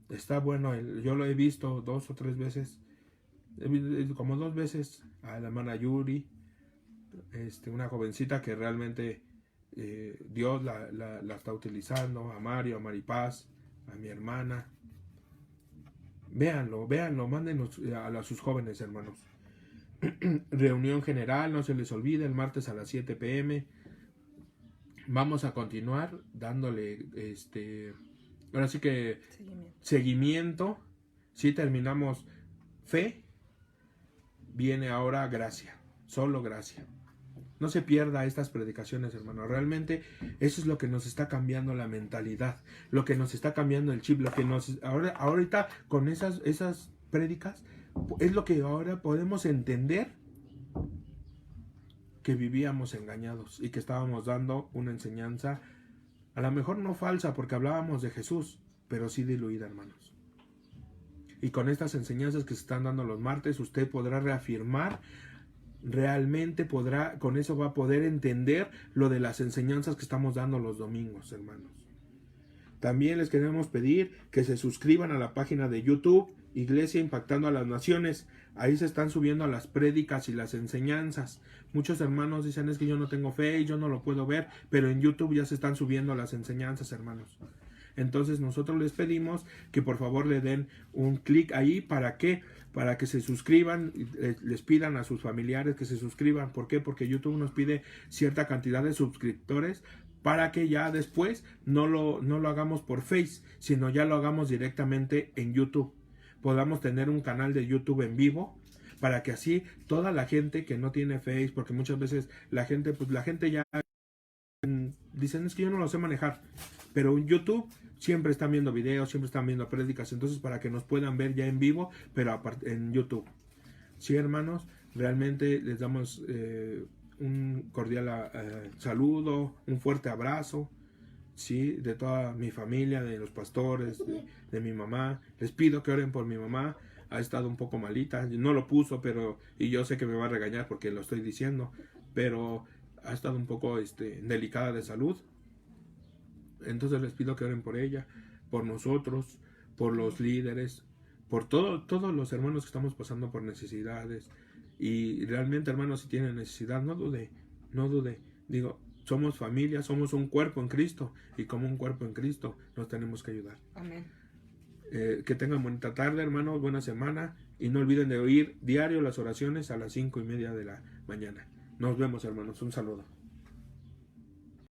Está bueno, yo lo he visto 2 o 3 veces, como 2 veces, a la hermana Yuri, una jovencita que realmente Dios la está utilizando, a Mario, a Maripaz, a mi hermana. Véanlo, mándenos a sus jóvenes, hermanos. Reunión general, no se les olvide, el martes a las 7 p.m. Vamos a continuar dándole ahora sí que seguimiento. Si terminamos fe, viene ahora gracia, solo gracia. No se pierda estas predicaciones, hermano. Realmente eso es lo que nos está cambiando la mentalidad, lo que nos está cambiando el chip, lo que ahorita con esas prédicas es lo que ahora podemos entender, que vivíamos engañados y que estábamos dando una enseñanza, a lo mejor no falsa porque hablábamos de Jesús, pero sí diluida, hermanos. Y con estas enseñanzas que se están dando los martes, usted podrá reafirmar, realmente con eso va a poder entender lo de las enseñanzas que estamos dando los domingos, hermanos. También les queremos pedir que se suscriban a la página de YouTube, Iglesia Impactando a las Naciones. Ahí se están subiendo las prédicas y las enseñanzas. Muchos hermanos dicen, es que yo no tengo fe y yo no lo puedo ver, pero en YouTube ya se están subiendo las enseñanzas, hermanos. Entonces nosotros les pedimos que por favor le den un clic ahí. ¿Para qué? Para que se suscriban, les pidan a sus familiares que se suscriban. ¿Por qué? Porque YouTube nos pide cierta cantidad de suscriptores para que ya después no lo hagamos por Face, sino ya lo hagamos directamente en YouTube. Podamos tener un canal de YouTube en vivo, para que así toda la gente que no tiene Face, porque muchas veces la gente ya dicen, es que yo no lo sé manejar, pero en YouTube siempre están viendo videos, siempre están viendo prédicas, entonces para que nos puedan ver ya en vivo, pero en YouTube. Sí, hermanos, realmente les damos un cordial saludo, un fuerte abrazo, sí, de toda mi familia, de los pastores, de mi mamá. Les pido que oren por mi mamá. Ha estado un poco malita, no lo puso, y yo sé que me va a regañar porque lo estoy diciendo, pero ha estado un poco delicada de salud. Entonces les pido que oren por ella, por nosotros, por los líderes, por todos los hermanos que estamos pasando por necesidades. Y realmente, hermanos, si tienen necesidad, no dude. Digo, somos familia, somos un cuerpo en Cristo, y como un cuerpo en Cristo nos tenemos que ayudar. Amén. Que tengan bonita tarde, hermanos, buena semana, y no olviden de oír diario las oraciones a las 5:30 de la mañana. Nos vemos, hermanos, un saludo.